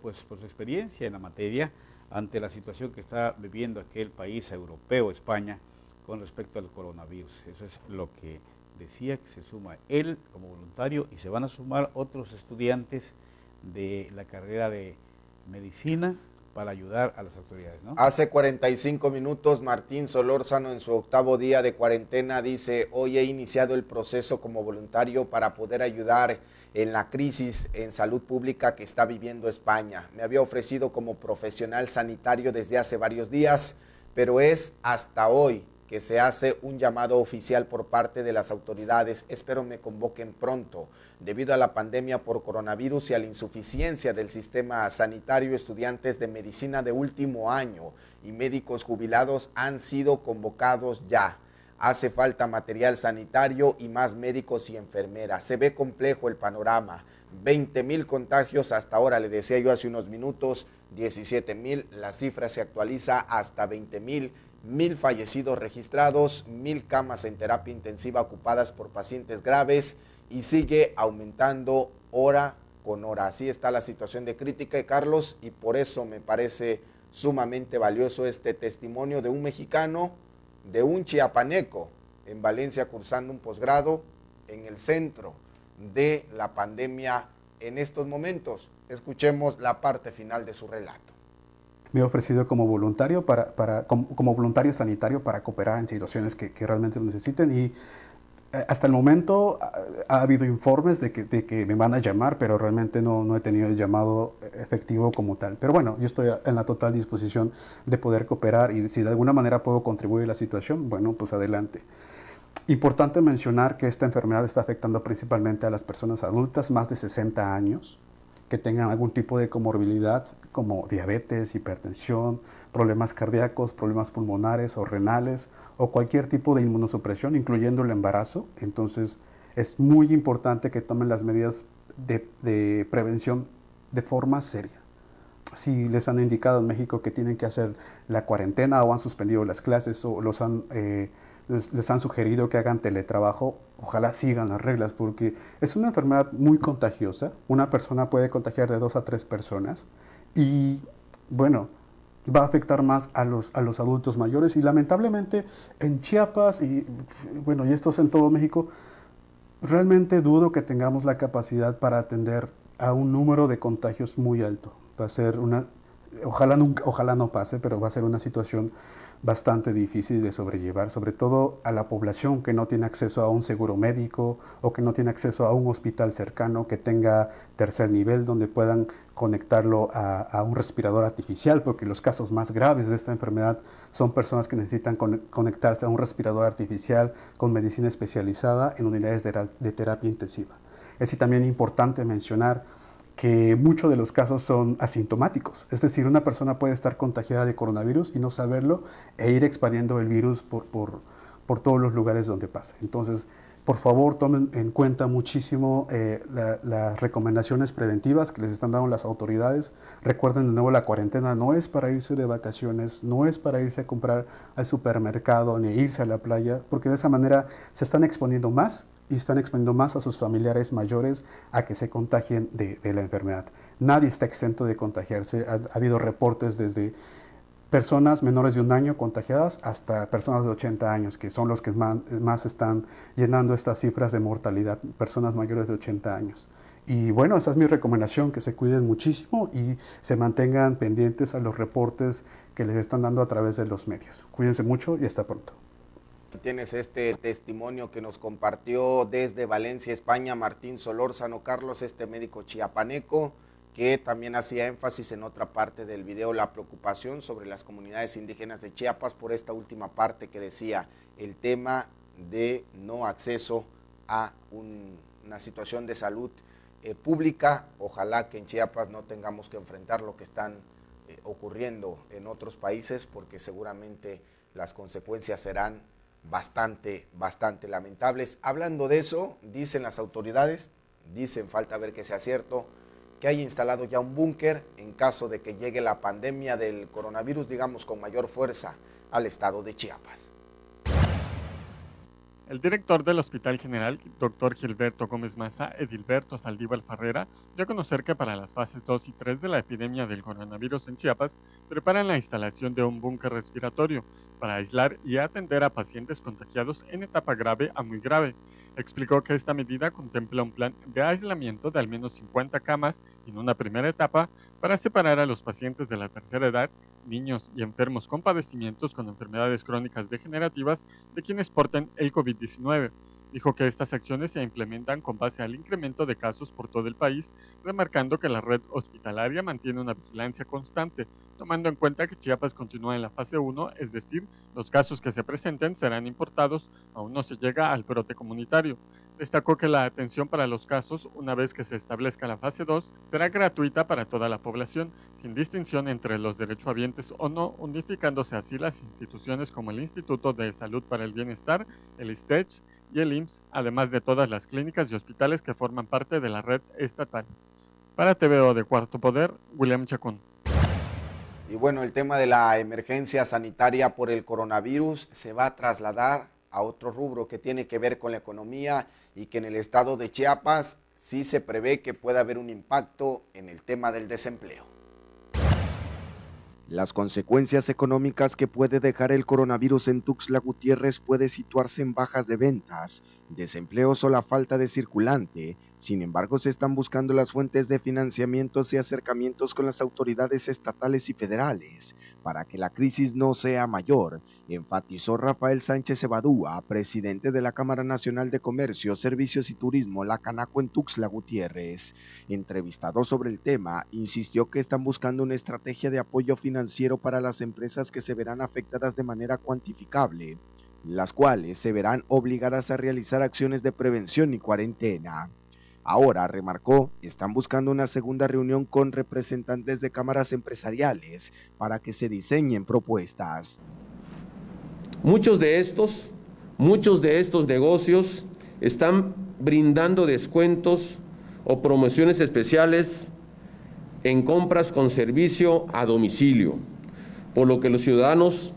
pues por su experiencia en la materia ante la situación que está viviendo aquel país europeo, España, con respecto al coronavirus. Eso es lo que decía, que se suma él como voluntario y se van a sumar otros estudiantes de la carrera de medicina para ayudar a las autoridades, ¿no? Hace 45 minutos Martín Solórzano, en su 8º día de cuarentena, dice: hoy he iniciado el proceso como voluntario para poder ayudar en la crisis en salud pública que está viviendo España. Me había ofrecido como profesional sanitario desde hace varios días, pero es hasta hoy que se hace un llamado oficial por parte de las autoridades. Espero me convoquen pronto. Debido a la pandemia por coronavirus y a la insuficiencia del sistema sanitario, estudiantes de medicina de último año y médicos jubilados han sido convocados ya. Hace falta material sanitario y más médicos y enfermeras. Se ve complejo el panorama. 20,000 contagios hasta ahora, le decía yo hace unos minutos, 17,000. La cifra se actualiza hasta 20,000. 1,000 fallecidos registrados, 1,000 camas en terapia intensiva ocupadas por pacientes graves, y sigue aumentando hora con hora. Así está la situación de crítica, Carlos, y por eso me parece sumamente valioso este testimonio de un mexicano, de un chiapaneco en Valencia, cursando un posgrado en el centro de la pandemia en estos momentos. Escuchemos la parte final de su relato. Me he ofrecido como voluntario como voluntario sanitario para cooperar en situaciones que realmente lo necesiten, y Hasta el momento ha habido informes de que me van a llamar, pero realmente no he tenido el llamado efectivo como tal. Pero bueno, yo estoy en la total disposición de poder cooperar y si de alguna manera puedo contribuir a la situación, bueno, pues adelante. Importante mencionar que esta enfermedad está afectando principalmente a las personas adultas más de 60 años que tengan algún tipo de comorbilidad como diabetes, hipertensión, problemas cardíacos, problemas pulmonares o renales o cualquier tipo de inmunosupresión, incluyendo el embarazo. Entonces es muy importante que tomen las medidas de prevención de forma seria. Si les han indicado en México que tienen que hacer la cuarentena o han suspendido las clases o les han sugerido que hagan teletrabajo, ojalá sigan las reglas porque es una enfermedad muy contagiosa. Una persona puede contagiar de 2 a 3 personas y bueno, va a afectar más a los adultos mayores y lamentablemente en Chiapas y bueno, y esto es en todo México, realmente dudo que tengamos la capacidad para atender a un número de contagios muy alto. Va a ser ojalá no pase, pero va a ser una situación bastante difícil de sobrellevar, sobre todo a la población que no tiene acceso a un seguro médico o que no tiene acceso a un hospital cercano que tenga tercer nivel donde puedan conectarlo a un respirador artificial, porque los casos más graves de esta enfermedad son personas que necesitan conectarse a un respirador artificial con medicina especializada en unidades de terapia intensiva. Es también importante mencionar que muchos de los casos son asintomáticos, es decir, una persona puede estar contagiada de coronavirus y no saberlo e ir expandiendo el virus por todos los lugares donde pasa. Entonces, por favor, tomen en cuenta muchísimo las recomendaciones preventivas que les están dando las autoridades. Recuerden de nuevo, la cuarentena no es para irse de vacaciones, no es para irse a comprar al supermercado ni irse a la playa, porque de esa manera se están exponiendo más y están exponiendo más a sus familiares mayores a que se contagien de la enfermedad. Nadie está exento de contagiarse. Ha habido reportes desde personas menores de 1 año contagiadas hasta personas de 80 años, que son los que más están llenando estas cifras de mortalidad, personas mayores de 80 años. Y bueno, esa es mi recomendación, que se cuiden muchísimo y se mantengan pendientes a los reportes que les están dando a través de los medios. Cuídense mucho y hasta pronto. Tienes este testimonio que nos compartió desde Valencia, España, Martín Solórzano, Carlos, este médico chiapaneco, que también hacía énfasis en otra parte del video, la preocupación sobre las comunidades indígenas de Chiapas por esta última parte que decía el tema de no acceso a una situación de salud pública. Ojalá que en Chiapas no tengamos que enfrentar lo que están ocurriendo en otros países, porque seguramente las consecuencias serán bastante lamentables. Hablando de eso, dicen las autoridades, falta ver que sea cierto, que hay instalado ya un búnker en caso de que llegue la pandemia del coronavirus, digamos, con mayor fuerza al estado de Chiapas. El director del Hospital General, Dr. Gilberto Gómez Maza, Edilberto Saldívar Farrera, dio a conocer que para las fases 2 y 3 de la epidemia del coronavirus en Chiapas, preparan la instalación de un búnker respiratorio para aislar y atender a pacientes contagiados en etapa grave a muy grave. Explicó que esta medida contempla un plan de aislamiento de al menos 50 camas en una primera etapa para separar a los pacientes de la tercera edad, niños y enfermos con padecimientos con enfermedades crónicas degenerativas de quienes porten el COVID-19. Dijo que estas acciones se implementan con base al incremento de casos por todo el país, remarcando que la red hospitalaria mantiene una vigilancia constante, tomando en cuenta que Chiapas continúa en la fase 1, es decir, los casos que se presenten serán importados, aún no se llega al brote comunitario. Destacó que la atención para los casos, una vez que se establezca la fase 2, será gratuita para toda la población, sin distinción entre los derechohabientes o no, unificándose así las instituciones como el Instituto de Salud para el Bienestar, el ISTECH y el IMSS, además de todas las clínicas y hospitales que forman parte de la red estatal. Para TVO de Cuarto Poder, William Chacón. Y bueno, el tema de la emergencia sanitaria por el coronavirus se va a trasladar a otro rubro que tiene que ver con la economía y que en el estado de Chiapas sí se prevé que pueda haber un impacto en el tema del desempleo. Las consecuencias económicas que puede dejar el coronavirus en Tuxtla Gutiérrez puede situarse en bajas de ventas, desempleos o la falta de circulante, Sin embargo, se están buscando las fuentes de financiamientos y acercamientos con las autoridades estatales y federales para que la crisis no sea mayor, enfatizó Rafael Sánchez Evadúa, presidente de la Cámara Nacional de Comercio, Servicios y Turismo, la Canaco en Tuxtla Gutiérrez. Entrevistado sobre el tema, insistió que están buscando una estrategia de apoyo financiero para las empresas que se verán afectadas de manera cuantificable, las cuales se verán obligadas a realizar acciones de prevención y cuarentena. Ahora, remarcó, están buscando una segunda reunión con representantes de cámaras empresariales para que se diseñen propuestas. Muchos de estos negocios están brindando descuentos o promociones especiales en compras con servicio a domicilio, por lo que los ciudadanos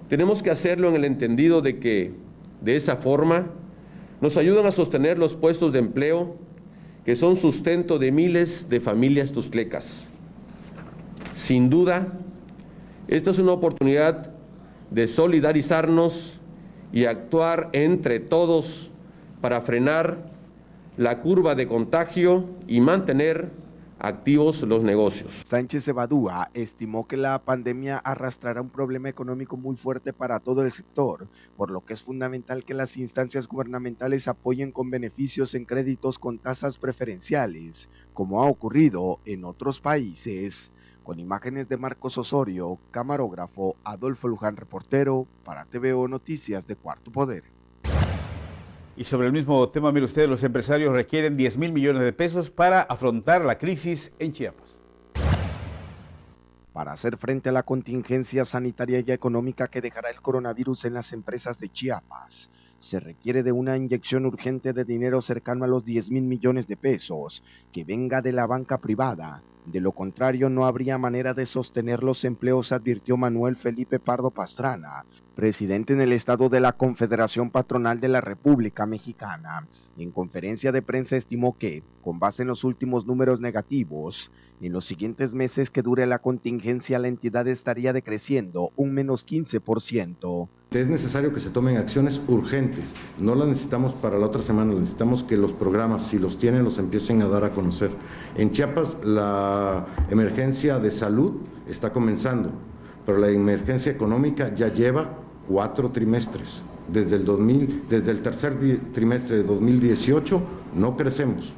tenemos que hacerlo en el entendido de que, de esa forma, nos ayudan a sostener los puestos de empleo que son sustento de miles de familias tuxtlecas. Sin duda, esta es una oportunidad de solidarizarnos y actuar entre todos para frenar la curva de contagio y mantener activos los negocios. Sánchez Evadúa estimó que la pandemia arrastrará un problema económico muy fuerte para todo el sector, por lo que es fundamental que las instancias gubernamentales apoyen con beneficios en créditos con tasas preferenciales, como ha ocurrido en otros países. Con imágenes de Marcos Osorio, camarógrafo Adolfo Luján, reportero para TVO Noticias de Cuarto Poder. Y sobre el mismo tema, mire usted, los empresarios requieren 10,000 millones de pesos para afrontar la crisis en Chiapas. Para hacer frente a la contingencia sanitaria y económica que dejará el coronavirus en las empresas de Chiapas, se requiere de una inyección urgente de dinero cercano a los 10,000 millones de pesos, que venga de la banca privada. De lo contrario, no habría manera de sostener los empleos, advirtió Manuel Felipe Pardo Pastrana, presidente en el estado de la Confederación Patronal de la República Mexicana. En conferencia de prensa estimó que, con base en los últimos números negativos, en los siguientes meses que dure la contingencia la entidad estaría decreciendo un menos 15%. Es necesario que se tomen acciones urgentes, no las necesitamos para la otra semana, necesitamos que los programas, si los tienen, los empiecen a dar a conocer. En Chiapas la emergencia de salud está comenzando, pero la emergencia económica ya lleva 4 trimestres. Desde el tercer trimestre de 2018 no crecemos.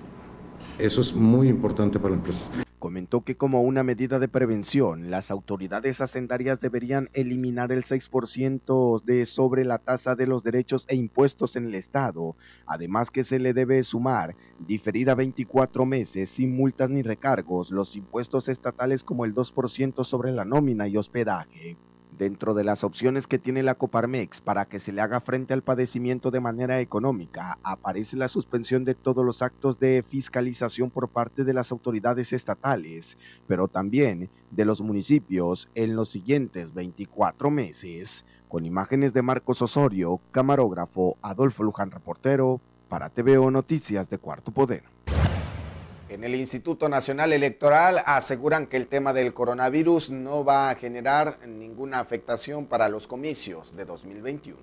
Eso es muy importante para la empresa. Comentó que como una medida de prevención, las autoridades hacendarias deberían eliminar el 6% de sobre la tasa de los derechos e impuestos en el Estado, además que se le debe sumar, diferir a 24 meses sin multas ni recargos, los impuestos estatales como el 2% sobre la nómina y hospedaje. Dentro de las opciones que tiene la Coparmex para que se le haga frente al padecimiento de manera económica, aparece la suspensión de todos los actos de fiscalización por parte de las autoridades estatales, pero también de los municipios en los siguientes 24 meses. Con imágenes de Marcos Osorio, camarógrafo Adolfo Luján, reportero para TVO Noticias de Cuarto Poder. En el Instituto Nacional Electoral aseguran que el tema del coronavirus no va a generar ninguna afectación para los comicios de 2021.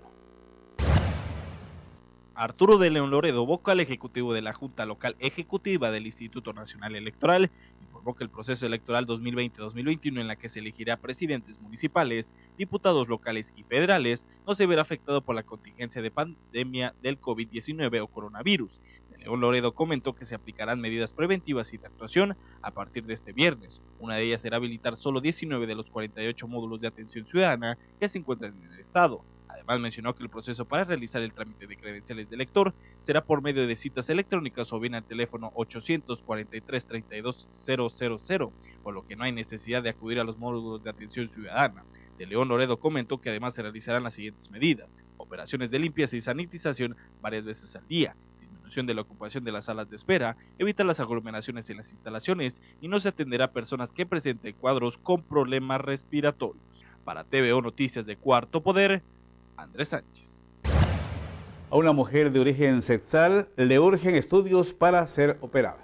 Arturo de León Loredo, vocal ejecutivo de la Junta Local Ejecutiva del Instituto Nacional Electoral, informó que el proceso electoral 2020-2021 en la que se elegirá presidentes municipales, diputados locales y federales no se verá afectado por la contingencia de pandemia del COVID-19 o coronavirus. León Loredo comentó que se aplicarán medidas preventivas y de actuación a partir de este viernes. Una de ellas será habilitar solo 19 de los 48 módulos de atención ciudadana que se encuentran en el estado. Además mencionó que el proceso para realizar el trámite de credenciales de elector será por medio de citas electrónicas o bien al teléfono 843-32-000, por lo que no hay necesidad de acudir a los módulos de atención ciudadana. De León Loredo comentó que además se realizarán las siguientes medidas: operaciones de limpieza y sanitización varias veces al día, disminución de la ocupación de las salas de espera, evitar las aglomeraciones en las instalaciones y no se atenderá a personas que presenten cuadros con problemas respiratorios. Para TVO Noticias de Cuarto Poder, Andrés Sánchez. A una mujer de origen sexual le urgen estudios para ser operada.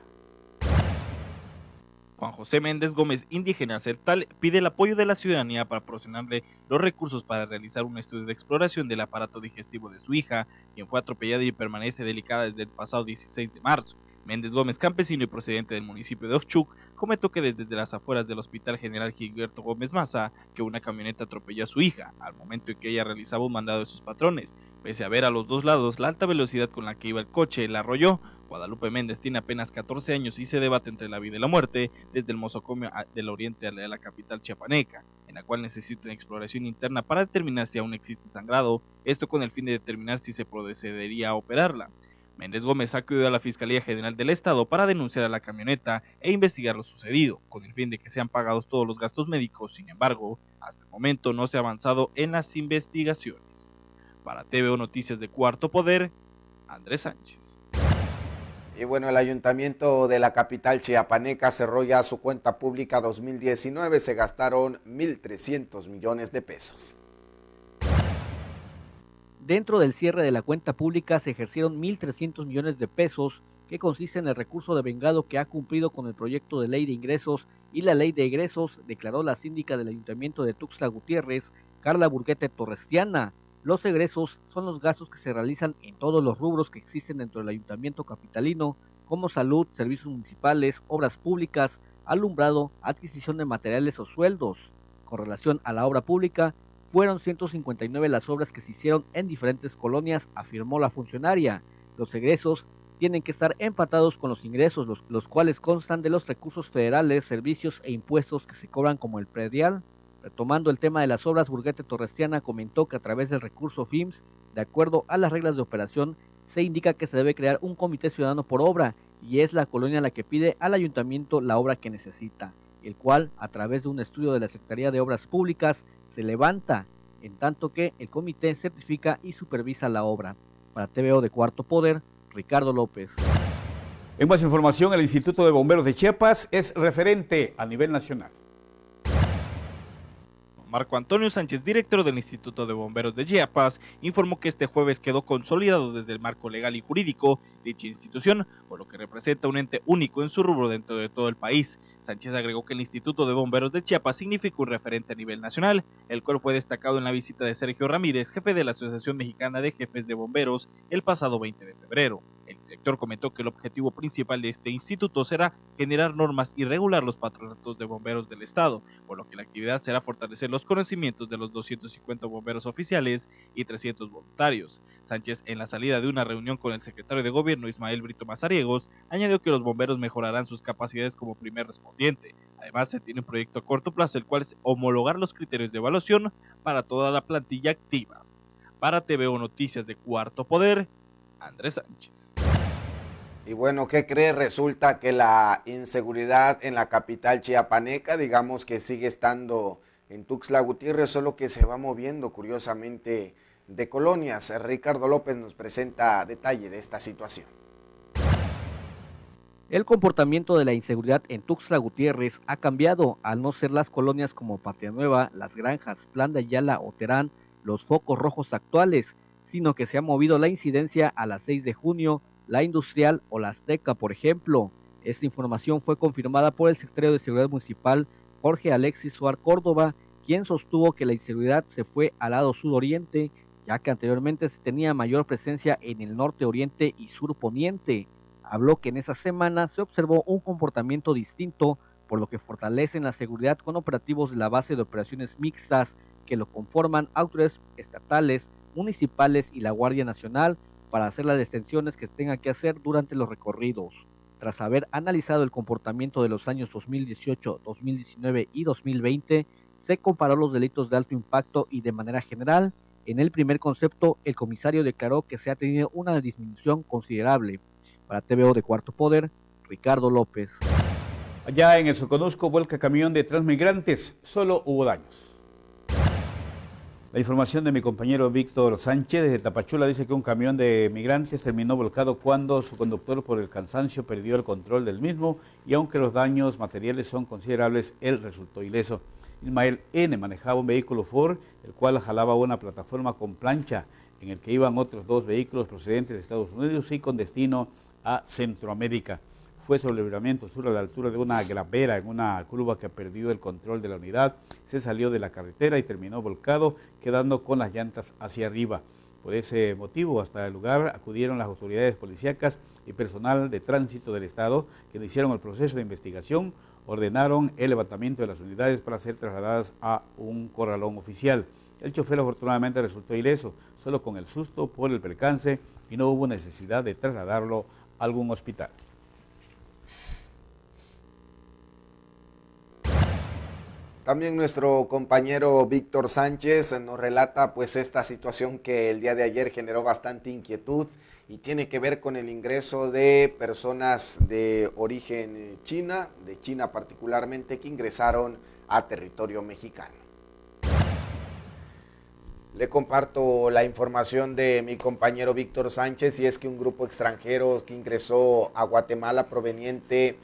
Juan José Méndez Gómez, indígena celtal, pide el apoyo de la ciudadanía para proporcionarle los recursos para realizar un estudio de exploración del aparato digestivo de su hija, quien fue atropellada y permanece delicada desde el pasado 16 de marzo. Méndez Gómez, campesino y procedente del municipio de Oxchuc, comentó que desde las afueras del Hospital General Gilberto Gómez Maza, que una camioneta atropelló a su hija, al momento en que ella realizaba un mandado de sus patrones. Pese a ver a los dos lados la alta velocidad con la que iba el coche, la arrolló. Guadalupe Méndez tiene apenas 14 años y se debate entre la vida y la muerte desde el mosocomio del oriente a la capital chiapaneca, en la cual necesita una exploración interna para determinar si aún existe sangrado, esto con el fin de determinar si se procedería a operarla. Méndez Gómez ha acudido a la Fiscalía General del Estado para denunciar a la camioneta e investigar lo sucedido, con el fin de que sean pagados todos los gastos médicos. Sin embargo, hasta el momento no se ha avanzado en las investigaciones. Para TVO Noticias de Cuarto Poder, Andrés Sánchez. Y bueno, el ayuntamiento de la capital chiapaneca cerró ya su cuenta pública 2019, se gastaron 1.300 millones de pesos. Dentro del cierre de la cuenta pública se ejercieron 1.300 millones de pesos, que consiste en el recurso de vengado que ha cumplido con el proyecto de ley de ingresos y la ley de egresos, declaró la síndica del ayuntamiento de Tuxtla Gutiérrez, Carla Burguete Torrestiana. Los egresos son los gastos que se realizan en todos los rubros que existen dentro del ayuntamiento capitalino, como salud, servicios municipales, obras públicas, alumbrado, adquisición de materiales o sueldos. Con relación a la obra pública, fueron 159 las obras que se hicieron en diferentes colonias, afirmó la funcionaria. Los egresos tienen que estar empatados con los ingresos, los cuales constan de los recursos federales, servicios e impuestos que se cobran como el predial. Retomando el tema de las obras, Burguete Torrestiana comentó que a través del recurso FIMS, de acuerdo a las reglas de operación, se indica que se debe crear un comité ciudadano por obra, y es la colonia la que pide al ayuntamiento la obra que necesita, el cual, a través de un estudio de la Secretaría de Obras Públicas, se levanta, en tanto que el comité certifica y supervisa la obra. Para TVO de Cuarto Poder, Ricardo López. En más información, el Instituto de Bomberos de Chiapas es referente a nivel nacional. Marco Antonio Sánchez, director del Instituto de Bomberos de Chiapas, informó que este jueves quedó consolidado desde el marco legal y jurídico dicha institución, por lo que representa un ente único en su rubro dentro de todo el país. Sánchez agregó que el Instituto de Bomberos de Chiapas significa un referente a nivel nacional, el cual fue destacado en la visita de Sergio Ramírez, jefe de la Asociación Mexicana de Jefes de Bomberos, el pasado 20 de febrero. El director comentó que el objetivo principal de este instituto será generar normas y regular los patronatos de bomberos del Estado, por lo que la actividad será fortalecer los conocimientos de los 250 bomberos oficiales y 300 voluntarios. Sánchez, en la salida de una reunión con el secretario de Gobierno, Ismael Brito Mazariegos, añadió que los bomberos mejorarán sus capacidades como primer respondiente. Además, se tiene un proyecto a corto plazo, el cual es homologar los criterios de evaluación para toda la plantilla activa. Para TVO Noticias de Cuarto Poder, Andrés Sánchez. Y bueno, ¿qué cree? Resulta que la inseguridad en la capital chiapaneca, digamos que sigue estando en Tuxtla Gutiérrez, solo que se va moviendo curiosamente de colonias. Ricardo López nos presenta detalle de esta situación. El comportamiento de la inseguridad en Tuxtla Gutiérrez ha cambiado, al no ser las colonias como Patria Nueva, Las Granjas, Plan de Ayala o Terán los focos rojos actuales, sino que se ha movido la incidencia a las 6 de junio, La Industrial o La Azteca, por ejemplo. Esta información fue confirmada por el secretario de Seguridad Municipal, Jorge Alexis Suar Córdoba, quien sostuvo que la inseguridad se fue al lado suroriente, ya que anteriormente se tenía mayor presencia en el norte oriente y sur poniente. Habló que en esa semana se observó un comportamiento distinto, por lo que fortalecen la seguridad con operativos de la base de operaciones mixtas que lo conforman autoridades estatales, municipales y la Guardia Nacional para hacer las detenciones que tengan que hacer durante los recorridos. Tras haber analizado el comportamiento de los años 2018, 2019 y 2020, se comparó los delitos de alto impacto y de manera general. En el primer concepto, el comisario declaró que se ha tenido una disminución considerable. Para TVO de Cuarto Poder, Ricardo López. Allá en el Soconusco vuelca camión de transmigrantes, solo hubo daños. La información de mi compañero Víctor Sánchez desde Tapachula dice que un camión de migrantes terminó volcado cuando su conductor por el cansancio perdió el control del mismo y aunque los daños materiales son considerables, él resultó ileso. Ismael N. manejaba un vehículo Ford, el cual jalaba una plataforma con plancha en el que iban otros 2 vehículos procedentes de Estados Unidos y con destino a Centroamérica. Fue sobre el libramiento sur a la altura de una gravera en una curva que perdió el control de la unidad, se salió de la carretera y terminó volcado, quedando con las llantas hacia arriba. Por ese motivo, hasta el lugar acudieron las autoridades policíacas y personal de tránsito del Estado, que iniciaron el proceso de investigación, ordenaron el levantamiento de las unidades para ser trasladadas a un corralón oficial. El chofer afortunadamente resultó ileso, solo con el susto por el percance, y no hubo necesidad de trasladarlo a algún hospital. También nuestro compañero Víctor Sánchez nos relata pues esta situación que el día de ayer generó bastante inquietud y tiene que ver con el ingreso de personas de origen China, de China particularmente, que ingresaron a territorio mexicano. Le comparto la información de mi compañero Víctor Sánchez, y es que un grupo extranjero que ingresó a Guatemala proveniente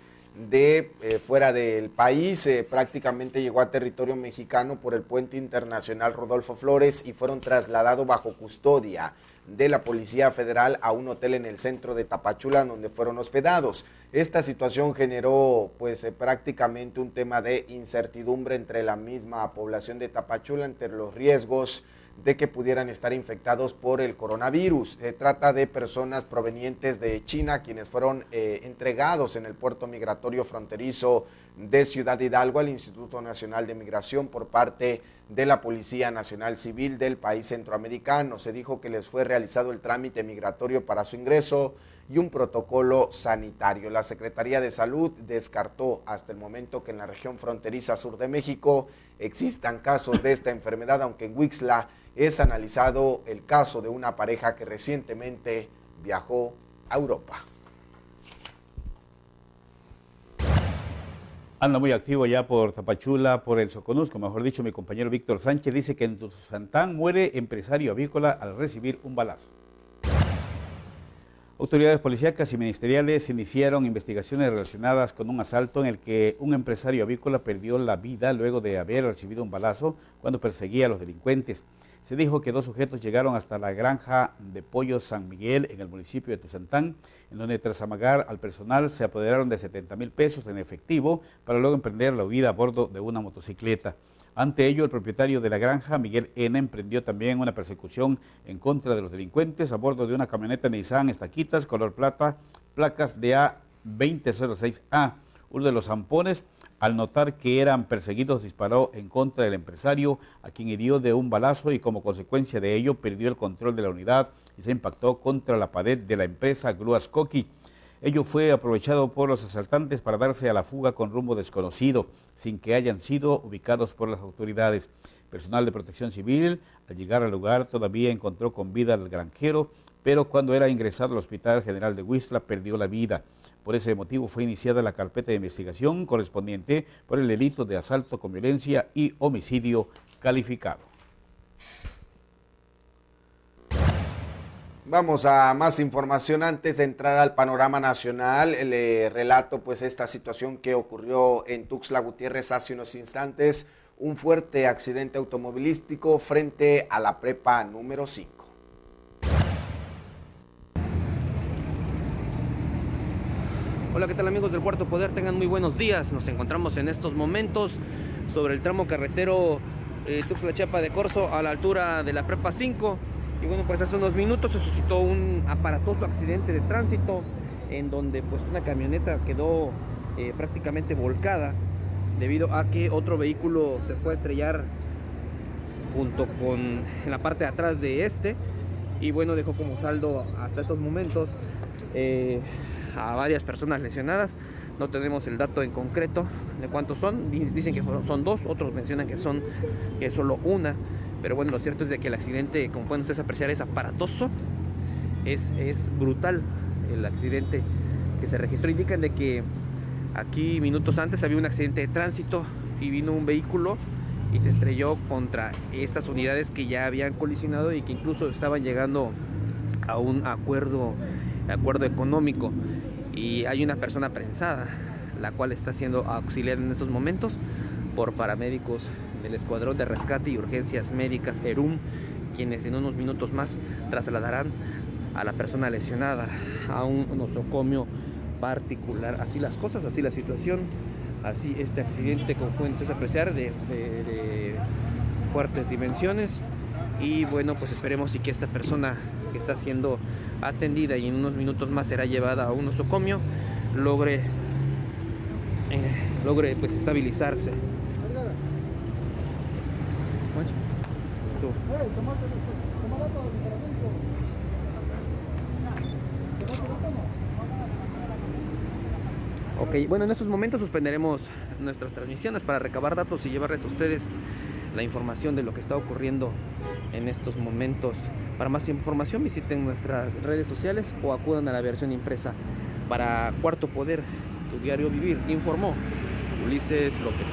de fuera del país, prácticamente llegó a territorio mexicano por el puente internacional Rodolfo Flores y fueron trasladados bajo custodia de la Policía Federal a un hotel en el centro de Tapachula, donde fueron hospedados. Esta situación generó pues prácticamente un tema de incertidumbre entre la misma población de Tapachula, entre los riesgos de que pudieran estar infectados por el coronavirus. Se trata de personas provenientes de China, quienes fueron entregados en el puerto migratorio fronterizo de Ciudad Hidalgo al Instituto Nacional de Migración por parte de la Policía Nacional Civil del país centroamericano. Se dijo que les fue realizado el trámite migratorio para su ingreso y un protocolo sanitario. La Secretaría de Salud descartó hasta el momento que en la región fronteriza sur de México existan casos de esta enfermedad, aunque en Huixla es analizado el caso de una pareja que recientemente viajó a Europa. Anda muy activo ya por Tapachula, por el Soconusco, mejor dicho, mi compañero Víctor Sánchez dice que en Tuzantán muere empresario avícola al recibir un balazo. Autoridades policíacas y ministeriales iniciaron investigaciones relacionadas con un asalto en el que un empresario avícola perdió la vida luego de haber recibido un balazo cuando perseguía a los delincuentes. Se dijo que 2 sujetos llegaron hasta la granja de pollos San Miguel en el municipio de Tuzantán, en donde tras amagar al personal se apoderaron de 70,000 pesos en efectivo para luego emprender la huida a bordo de una motocicleta. Ante ello, el propietario de la granja, Miguel N., emprendió también una persecución en contra de los delincuentes a bordo de una camioneta Nissan Estaquitas color plata, placas de A2006A. Uno de los zampones, al notar que eran perseguidos, disparó en contra del empresario, a quien hirió de un balazo y como consecuencia de ello perdió el control de la unidad y se impactó contra la pared de la empresa Grúas Coqui. Ello fue aprovechado por los asaltantes para darse a la fuga con rumbo desconocido, sin que hayan sido ubicados por las autoridades. Personal de Protección Civil, al llegar al lugar, todavía encontró con vida al granjero, pero cuando era ingresado al Hospital General de Huixla, perdió la vida. Por ese motivo fue iniciada la carpeta de investigación correspondiente por el delito de asalto con violencia y homicidio calificado. Vamos a más información. Antes de entrar al panorama nacional, le relato pues esta situación que ocurrió en Tuxtla Gutiérrez hace unos instantes, un fuerte accidente automovilístico frente a la prepa número 5. Hola, ¿qué tal amigos del Cuarto Poder? Tengan muy buenos días. Nos encontramos en estos momentos sobre el tramo carretero Tuxtla-Chiapa de Corzo a la altura de la prepa 5. Y bueno, pues hace unos minutos se suscitó un aparatoso accidente de tránsito en donde pues una camioneta quedó prácticamente volcada debido a que otro vehículo se fue a estrellar junto con en la parte de atrás de este y bueno, dejó como saldo hasta estos momentos a varias personas lesionadas. No tenemos el dato en concreto de cuántos son, dicen que son 2, otros mencionan que es solo una. Pero bueno, lo cierto es de que el accidente, como pueden ustedes apreciar, es aparatoso, es brutal el accidente que se registró. Indican de que aquí minutos antes había un accidente de tránsito y vino un vehículo y se estrelló contra estas unidades que ya habían colisionado y que incluso estaban llegando a un acuerdo económico. Y hay una persona prensada, la cual está siendo auxiliada en estos momentos por paramédicos del Escuadrón de Rescate y Urgencias Médicas ERUM, quienes en unos minutos más trasladarán a la persona lesionada a un nosocomio particular. Así las cosas, así la situación, así este accidente, como pueden ustedes apreciar, de fuertes dimensiones Y bueno, pues esperemos y que esta persona que está siendo atendida y en unos minutos más será llevada a un nosocomio logre pues estabilizarse. Bueno, tú. Ok, bueno, en estos momentos suspenderemos nuestras transmisiones para recabar datos y llevarles a ustedes la información de lo que está ocurriendo en estos momentos. Para más información visiten nuestras redes sociales o acudan a la versión impresa. Para Cuarto Poder, tu diario vivir, informó Ulises López.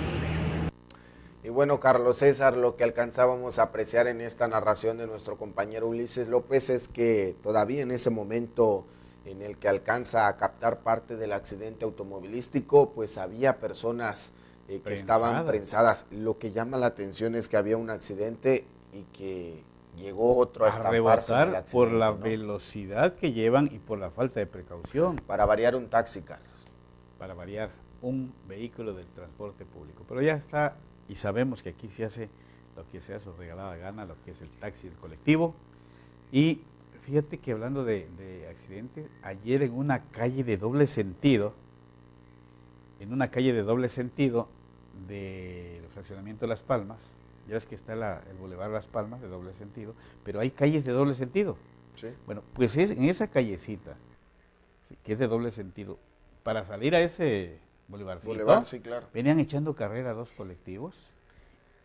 Y bueno, Carlos César, lo que alcanzábamos a apreciar en esta narración de nuestro compañero Ulises López es que todavía en ese momento en el que alcanza a captar parte del accidente automovilístico, pues había personas que estaban prensadas. Lo que llama la atención es que había un accidente y que llegó otro a estamparse en el accidente, por la ¿no? velocidad que llevan y por la falta de precaución. Para variar, un taxi, Carlos. Para variar, un vehículo del transporte público. Pero ya está, y sabemos que aquí se hace lo que sea su regalada gana, lo que es el taxi, el colectivo. Y fíjate que hablando de accidentes, ayer en una calle de doble sentido, del fraccionamiento de Las Palmas, ya ves que está el Boulevard Las Palmas de doble sentido, pero hay calles de doble sentido. Sí. Bueno, pues en esa callecita, ¿sí?, que es de doble sentido, para salir a ese bulevarcito, sí, claro. venían echando carrera dos colectivos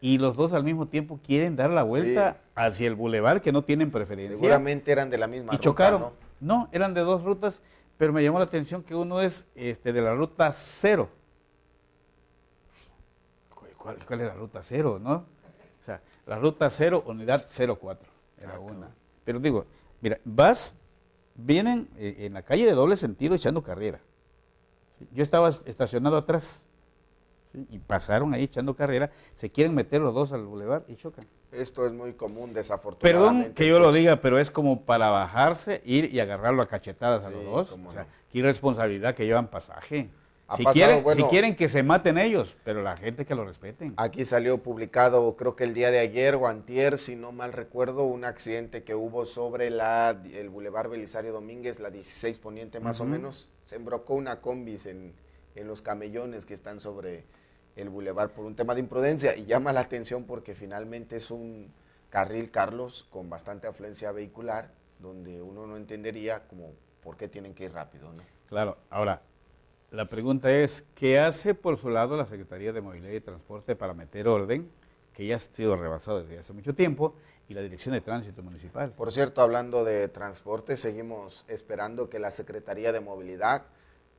y los dos al mismo tiempo quieren dar la vuelta hacia el bulevar, que no tienen preferencia. Seguramente eran de la misma ruta, chocaron. ¿no? No, eran de dos rutas, pero me llamó la atención que uno es de la ruta 0. ¿Cuál es la ruta 0, no? O sea, la ruta 0, unidad 04, era una. Pero digo, mira, vienen en la calle de doble sentido echando carrera. ¿Sí? Yo estaba estacionado atrás, ¿sí?, y pasaron ahí echando carrera, se quieren meter los dos al bulevar y chocan. Esto es muy común, desafortunadamente. Perdón que yo lo diga, pero es como para bajarse, ir y agarrarlo a cachetadas a los dos. O sea, qué irresponsabilidad que llevan pasaje. Si quieren que se maten ellos, pero la gente que lo respeten. Aquí salió publicado, creo que el día de ayer o antier, si no mal recuerdo, un accidente que hubo sobre el Boulevard Belisario Domínguez, la 16 Poniente más o menos. Se embrocó una combis en los camellones que están sobre el bulevar por un tema de imprudencia, y llama la atención porque finalmente es un carril, Carlos, con bastante afluencia vehicular, donde uno no entendería como por qué tienen que ir rápido, ¿no? Claro, ahora, la pregunta es, ¿qué hace por su lado la Secretaría de Movilidad y Transporte para meter orden, que ya ha sido rebasado desde hace mucho tiempo, y la Dirección de Tránsito Municipal? Por cierto, hablando de transporte, seguimos esperando que la Secretaría de Movilidad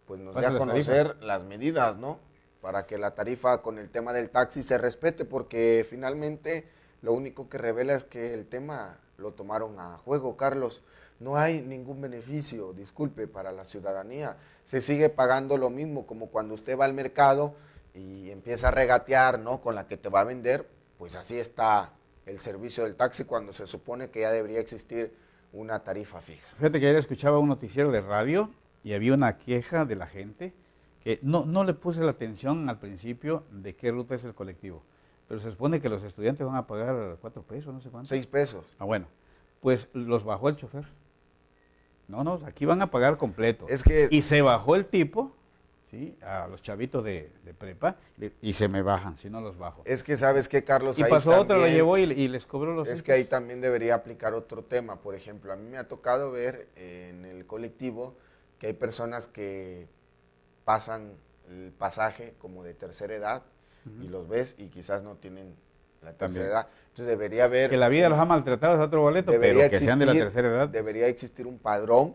pues nos dé a conocer las medidas, ¿no?, para que la tarifa con el tema del taxi se respete, porque finalmente lo único que revela es que el tema lo tomaron a juego, Carlos. No hay ningún beneficio, disculpe, para la ciudadanía. Se sigue pagando lo mismo, como cuando usted va al mercado y empieza a regatear, ¿no?, con la que te va a vender, pues así está el servicio del taxi cuando se supone que ya debería existir una tarifa fija. Fíjate que ayer escuchaba un noticiero de radio y había una queja de la gente que no le puse la atención al principio de qué ruta es el colectivo, pero se supone que los estudiantes van a pagar 4 pesos, no sé cuánto. 6 pesos. Ah, bueno, pues los bajó el chofer. No, aquí van a pagar completo. Y se bajó el tipo, ¿sí?, a los chavitos de prepa, y se me bajan, si no los bajo. Es que, ¿sabes qué, Carlos? Y ahí pasó también, otra, lo llevó y les cobró los... Es que ahí también debería aplicar otro tema. Por ejemplo, a mí me ha tocado ver en el colectivo que hay personas que pasan el pasaje como de tercera edad, y los ves y quizás no tienen la tercera edad. Entonces debería haber... Que la vida los ha maltratado es otro boleto, pero que sean de la tercera edad. Debería existir un padrón,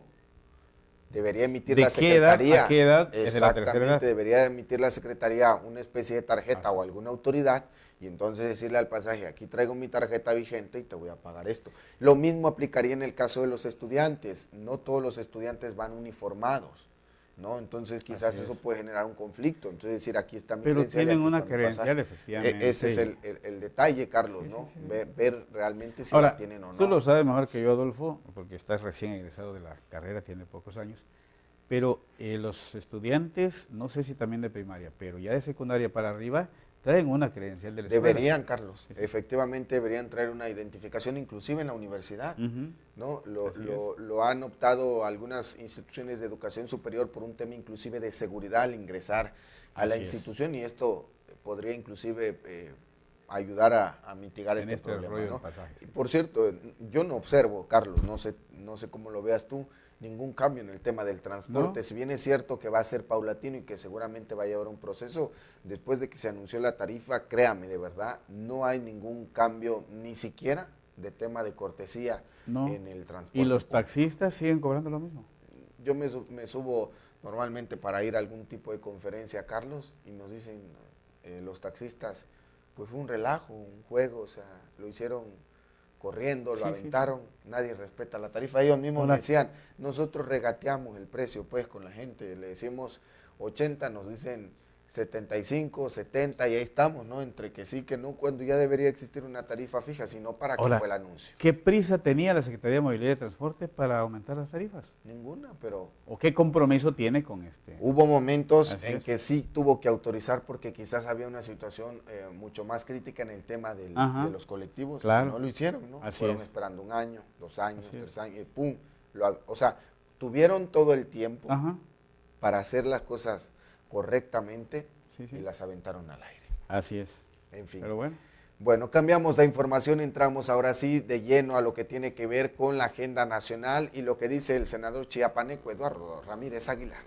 debería emitir la Secretaría. ¿A qué edad es de la tercera edad? Exactamente, debería emitir la Secretaría una especie de tarjeta o alguna autoridad, y entonces decirle al pasaje, aquí traigo mi tarjeta vigente y te voy a pagar esto. Lo mismo aplicaría en el caso de los estudiantes. No todos los estudiantes van uniformados, ¿no? Entonces quizás eso puede generar un conflicto. Entonces decir, aquí está mi credencial. Pero tienen una credencial, efectivamente. Ese es el detalle, Carlos, ¿no? Sí. Ver realmente si ahora, la tienen o no. Tú lo sabes mejor que yo, Adolfo, porque estás recién egresado de la carrera, tiene pocos años, Pero los estudiantes, no sé si también de primaria, pero ya de secundaria para arriba, traen una credencial de la escuela. Deberían, Carlos, efectivamente deberían traer una identificación inclusive en la universidad, ¿no? Lo han optado algunas instituciones de educación superior por un tema inclusive de seguridad al ingresar a la institución, y esto podría inclusive ayudar a mitigar este problema, ¿no? Y por cierto, yo no observo, Carlos, no sé cómo lo veas tú, ningún cambio en el tema del transporte. Si bien es cierto que va a ser paulatino y que seguramente va a llevar un proceso, después de que se anunció la tarifa, créame, de verdad, no hay ningún cambio, ni siquiera de tema de cortesía en el transporte. ¿Y los taxistas siguen cobrando lo mismo? Yo me subo normalmente para ir a algún tipo de conferencia, Carlos, y nos dicen los taxistas, pues fue un relajo, un juego, o sea, lo hicieron corriendo, lo aventaron, nadie respeta la tarifa. Ellos mismos me decían, nosotros regateamos el precio pues con la gente, le decimos 80, nos dicen 75, 70 y ahí estamos, ¿no? Entre que sí, que no, cuando ya debería existir una tarifa fija, sino para qué fue el anuncio. ¿Qué prisa tenía la Secretaría de Movilidad y Transporte para aumentar las tarifas? Ninguna, pero... ¿O qué compromiso tiene con este? Hubo momentos en que sí tuvo que autorizar porque quizás había una situación mucho más crítica en el tema de los colectivos. Claro. No lo hicieron, ¿no? Así Fueron es. esperando 1 año, 2 años, 3 años, y pum. O sea, tuvieron todo el tiempo para hacer las cosas correctamente y las aventaron al aire. Así es. En fin. Pero bueno. Bueno, cambiamos de información, entramos ahora sí de lleno a lo que tiene que ver con la agenda nacional y lo que dice el senador chiapaneco Eduardo Ramírez Aguilar.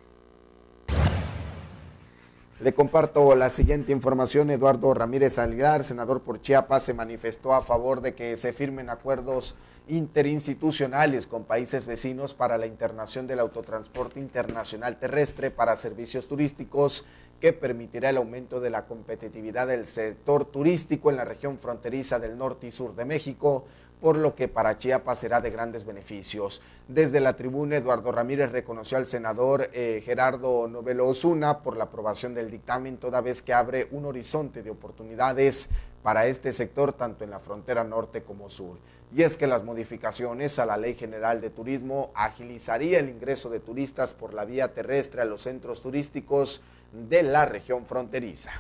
Le comparto la siguiente información. Eduardo Ramírez Aguilar, senador por Chiapas, se manifestó a favor de que se firmen acuerdos interinstitucionales con países vecinos para la internación del autotransporte internacional terrestre para servicios turísticos que permitirá el aumento de la competitividad del sector turístico en la región fronteriza del norte y sur de México, por lo que para Chiapas será de grandes beneficios. Desde la tribuna, Eduardo Ramírez reconoció al senador Gerardo Novelo Osuna por la aprobación del dictamen, toda vez que abre un horizonte de oportunidades para este sector, tanto en la frontera norte como sur. Y es que las modificaciones a la Ley General de Turismo agilizaría el ingreso de turistas por la vía terrestre a los centros turísticos de la región fronteriza.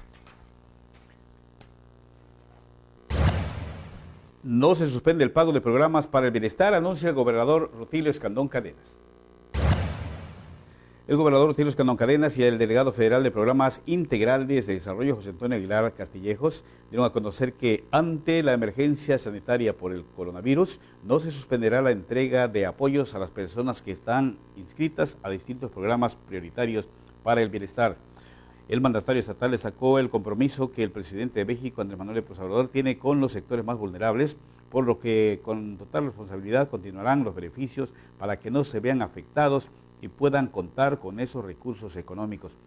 No se suspende el pago de programas para el bienestar, anuncia el gobernador Rutilio Escandón Cadenas. El gobernador Rutilio Escandón Cadenas y el delegado federal de Programas Integrales de Desarrollo, José Antonio Aguilar Castillejos, dieron a conocer que ante la emergencia sanitaria por el coronavirus, no se suspenderá la entrega de apoyos a las personas que están inscritas a distintos programas prioritarios para el bienestar. El mandatario estatal destacó el compromiso que el presidente de México, Andrés Manuel López Obrador, tiene con los sectores más vulnerables, por lo que con total responsabilidad continuarán los beneficios para que no se vean afectados y puedan contar con esos recursos económicos.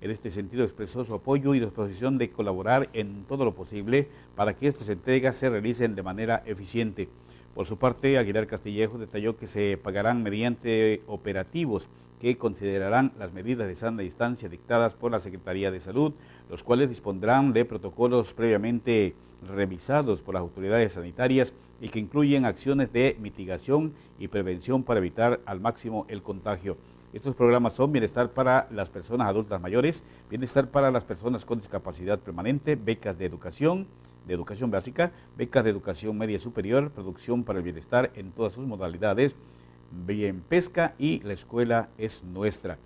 En este sentido expresó su apoyo y disposición de colaborar en todo lo posible para que estas entregas se realicen de manera eficiente. Por su parte, Aguilar Castillejos detalló que se pagarán mediante operativos que considerarán las medidas de sana distancia dictadas por la Secretaría de Salud, los cuales dispondrán de protocolos previamente revisados por las autoridades sanitarias y que incluyen acciones de mitigación y prevención para evitar al máximo el contagio. Estos programas son bienestar para las personas adultas mayores, bienestar para las personas con discapacidad permanente, becas de educación básica, becas de educación media superior, producción para el bienestar en todas sus modalidades, bien pesca y la escuela es nuestra.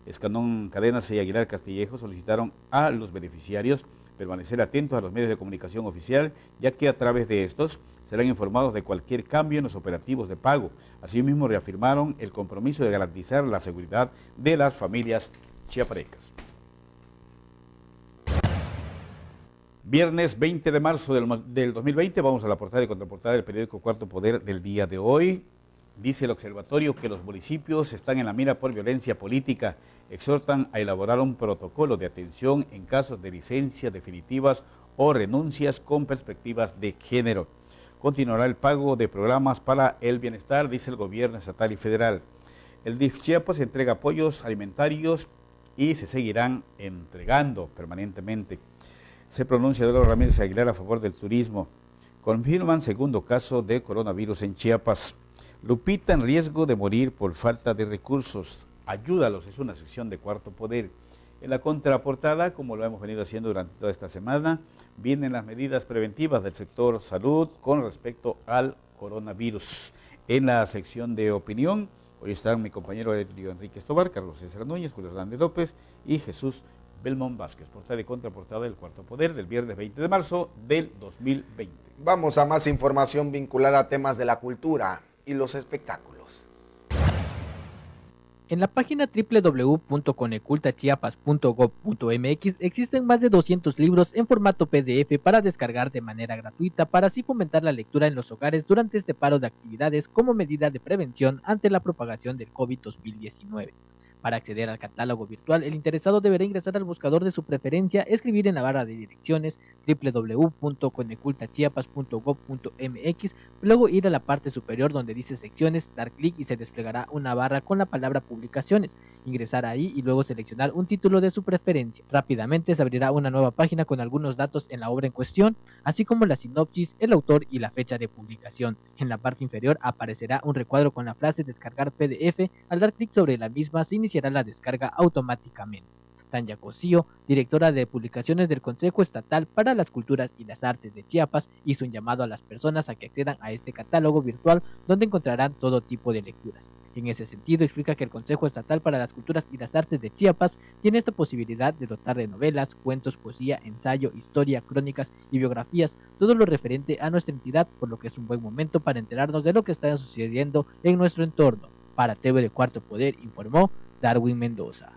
Escandón Cadenas y Aguilar Castillejo solicitaron a los beneficiarios permanecer atentos a los medios de comunicación oficial, ya que a través de estos serán informados de cualquier cambio en los operativos de pago. Asimismo, reafirmaron el compromiso de garantizar la seguridad de las familias chiaparecas. Viernes 20 de marzo del 2020, vamos a la portada y contraportada del periódico Cuarto Poder del día de hoy. Dice el observatorio que los municipios están en la mira por violencia política. Exhortan a elaborar un protocolo de atención en casos de licencias definitivas o renuncias con perspectivas de género. Continuará el pago de programas para el bienestar, dice el gobierno estatal y federal. El DIF Chiapas entrega apoyos alimentarios y se seguirán entregando permanentemente. Se pronuncia Eduardo Ramírez Aguilar a favor del turismo. Confirman segundo caso de coronavirus en Chiapas. Lupita en riesgo de morir por falta de recursos. Ayúdalos, es una sección de Cuarto Poder. En la contraportada, como lo hemos venido haciendo durante toda esta semana, vienen las medidas preventivas del sector salud con respecto al coronavirus. En la sección de opinión, hoy están mi compañero Enrique Escobar, Carlos César Núñez, Julio Hernández López y Jesús Belmont Vázquez. Portada y contraportada del Cuarto Poder del viernes 20 de marzo del 2020. Vamos a más información vinculada a temas de la cultura y los espectáculos. En la página www.conecultachiapas.gov.mx existen más de 200 libros en formato PDF para descargar de manera gratuita para así fomentar la lectura en los hogares durante este paro de actividades como medida de prevención ante la propagación del COVID-2019. Para acceder al catálogo virtual, el interesado deberá ingresar al buscador de su preferencia, escribir en la barra de direcciones www.conecultachiapas.gov.mx, luego ir a la parte superior donde dice secciones, dar clic y se desplegará una barra con la palabra publicaciones. Ingresar ahí y luego seleccionar un título de su preferencia. Rápidamente se abrirá una nueva página con algunos datos en la obra en cuestión, así como la sinopsis, el autor y la fecha de publicación. En la parte inferior aparecerá un recuadro con la frase descargar PDF. Al dar clic sobre la misma se iniciará la descarga automáticamente. Tanya Cosío, directora de publicaciones del Consejo Estatal para las Culturas y las Artes de Chiapas, hizo un llamado a las personas a que accedan a este catálogo virtual donde encontrarán todo tipo de lecturas. En ese sentido, explica que el Consejo Estatal para las Culturas y las Artes de Chiapas tiene esta posibilidad de dotar de novelas, cuentos, poesía, ensayo, historia, crónicas y biografías, todo lo referente a nuestra entidad, por lo que es un buen momento para enterarnos de lo que está sucediendo en nuestro entorno. Para TV de Cuarto Poder, informó Darwin Mendoza.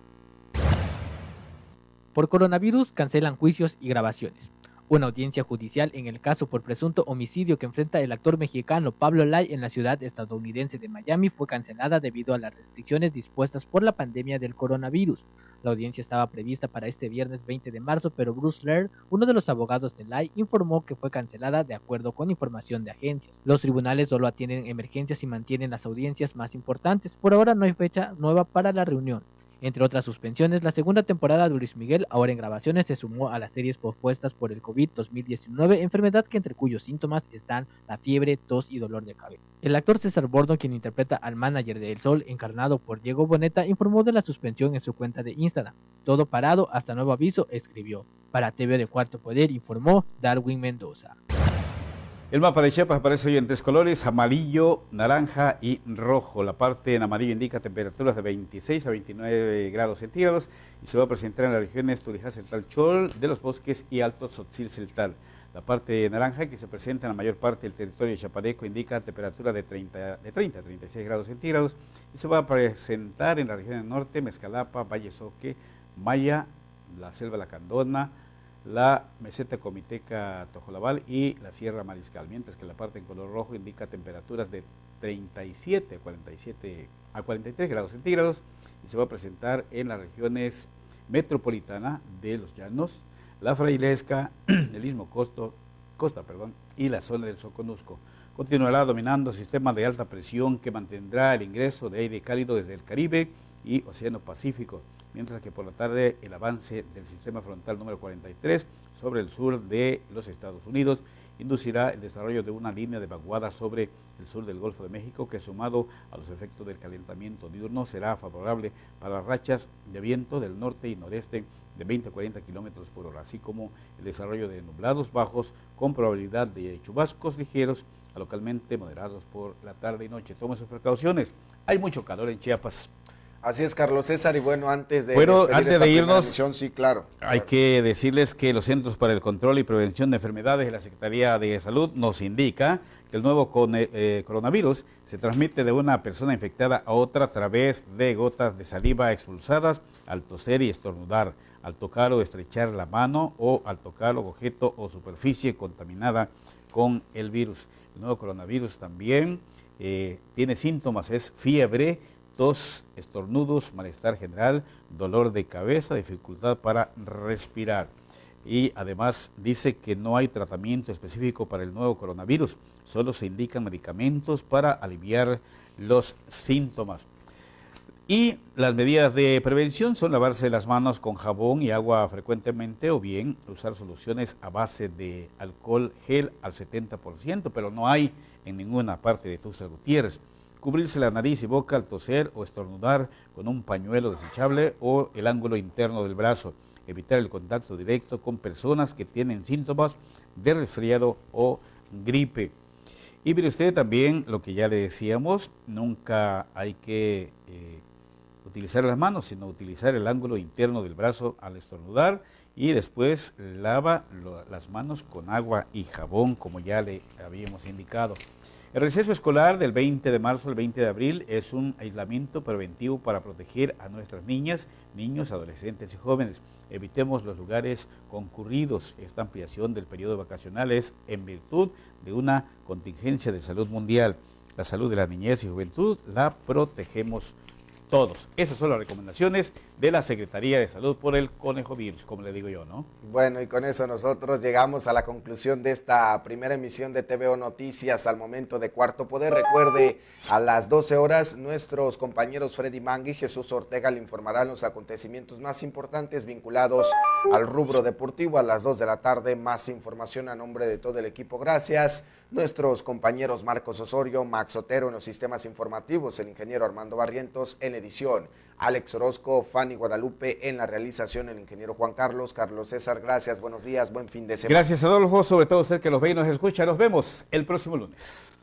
Por coronavirus cancelan juicios y grabaciones. Una audiencia judicial en el caso por presunto homicidio que enfrenta el actor mexicano Pablo Lai en la ciudad estadounidense de Miami fue cancelada debido a las restricciones dispuestas por la pandemia del coronavirus. La audiencia estaba prevista para este viernes 20 de marzo, pero Bruce Laird, uno de los abogados de Lai, informó que fue cancelada de acuerdo con información de agencias. Los tribunales solo atienden emergencias y mantienen las audiencias más importantes. Por ahora no hay fecha nueva para la reunión. Entre otras suspensiones, la segunda temporada de Luis Miguel, ahora en grabaciones, se sumó a las series pospuestas por el COVID-2019, enfermedad que entre cuyos síntomas están la fiebre, tos y dolor de cabeza. El actor César Bordon, quien interpreta al manager de El Sol, encarnado por Diego Boneta, informó de la suspensión en su cuenta de Instagram. Todo parado hasta nuevo aviso, escribió. Para TV de Cuarto Poder, informó Darwin Mendoza. El mapa de Chiapas aparece hoy en tres colores, amarillo, naranja y rojo. La parte en amarillo indica temperaturas de 26 a 29 grados centígrados y se va a presentar en las regiones Turijá Central Chol, de los Bosques y Alto Tzotzil Celtal. La parte naranja, que se presenta en la mayor parte del territorio chapaneco, indica temperatura de 30 a 36 grados centígrados y se va a presentar en la región del norte, Mezcalapa, Valle Soque, Maya, la Selva Lacandona, la meseta comiteca Tojolabal y la Sierra Mariscal, mientras que la parte en color rojo indica temperaturas de 37 a 43 grados centígrados y se va a presentar en las regiones metropolitana de Los Llanos, la Frailesca, el Istmo Costa y la zona del Soconusco. Continuará dominando sistema de alta presión que mantendrá el ingreso de aire cálido desde el Caribe y Océano Pacífico, mientras que por la tarde el avance del sistema frontal número 43 sobre el sur de los Estados Unidos inducirá el desarrollo de una línea de vaguada sobre el sur del Golfo de México que, sumado a los efectos del calentamiento diurno, será favorable para las rachas de viento del norte y noreste de 20 a 40 kilómetros por hora, así como el desarrollo de nublados bajos con probabilidad de chubascos ligeros a localmente moderados por la tarde y noche. Tomen sus precauciones, hay mucho calor en Chiapas. Así es, Carlos César, y bueno, antes de irnos, emisión, sí, claro. Hay que decirles que los Centros para el Control y Prevención de Enfermedades de la Secretaría de Salud nos indica que el nuevo coronavirus se transmite de una persona infectada a otra a través de gotas de saliva expulsadas al toser y estornudar, al tocar o estrechar la mano o al tocar objeto o superficie contaminada con el virus. El nuevo coronavirus también tiene síntomas, es fiebre, tos, estornudos, malestar general, dolor de cabeza, dificultad para respirar. Y además dice que no hay tratamiento específico para el nuevo coronavirus, solo se indican medicamentos para aliviar los síntomas. Y las medidas de prevención son lavarse las manos con jabón y agua frecuentemente o bien usar soluciones a base de alcohol gel al 70%, pero no hay en ninguna parte de Tuxtla Gutiérrez. Cubrirse la nariz y boca al toser o estornudar con un pañuelo desechable o el ángulo interno del brazo. Evitar el contacto directo con personas que tienen síntomas de resfriado o gripe. Y mire usted también lo que ya le decíamos, nunca hay que utilizar las manos, sino utilizar el ángulo interno del brazo al estornudar y después lava las manos con agua y jabón, como ya le habíamos indicado. El receso escolar del 20 de marzo al 20 de abril es un aislamiento preventivo para proteger a nuestras niñas, niños, adolescentes y jóvenes. Evitemos los lugares concurridos. Esta ampliación del periodo vacacional es en virtud de una contingencia de salud mundial. La salud de la niñez y juventud la protegemos todos. Esas son las recomendaciones de la Secretaría de Salud por el conejo virus, como le digo yo, ¿no? Bueno, y con eso nosotros llegamos a la conclusión de esta primera emisión de TVO Noticias al momento de Cuarto Poder. Recuerde, a las 12 horas nuestros compañeros Freddy Mangui y Jesús Ortega le informarán los acontecimientos más importantes vinculados al rubro deportivo. A las 2 de la tarde, más información a nombre de todo el equipo. Gracias. Nuestros compañeros Marcos Osorio, Max Otero en los sistemas informativos, el ingeniero Armando Barrientos en edición, Alex Orozco, Fanny Guadalupe en la realización, el ingeniero Juan Carlos César, gracias, buenos días, buen fin de semana. Gracias, Adolfo, sobre todo usted que los ve y nos escucha. Nos vemos el próximo lunes.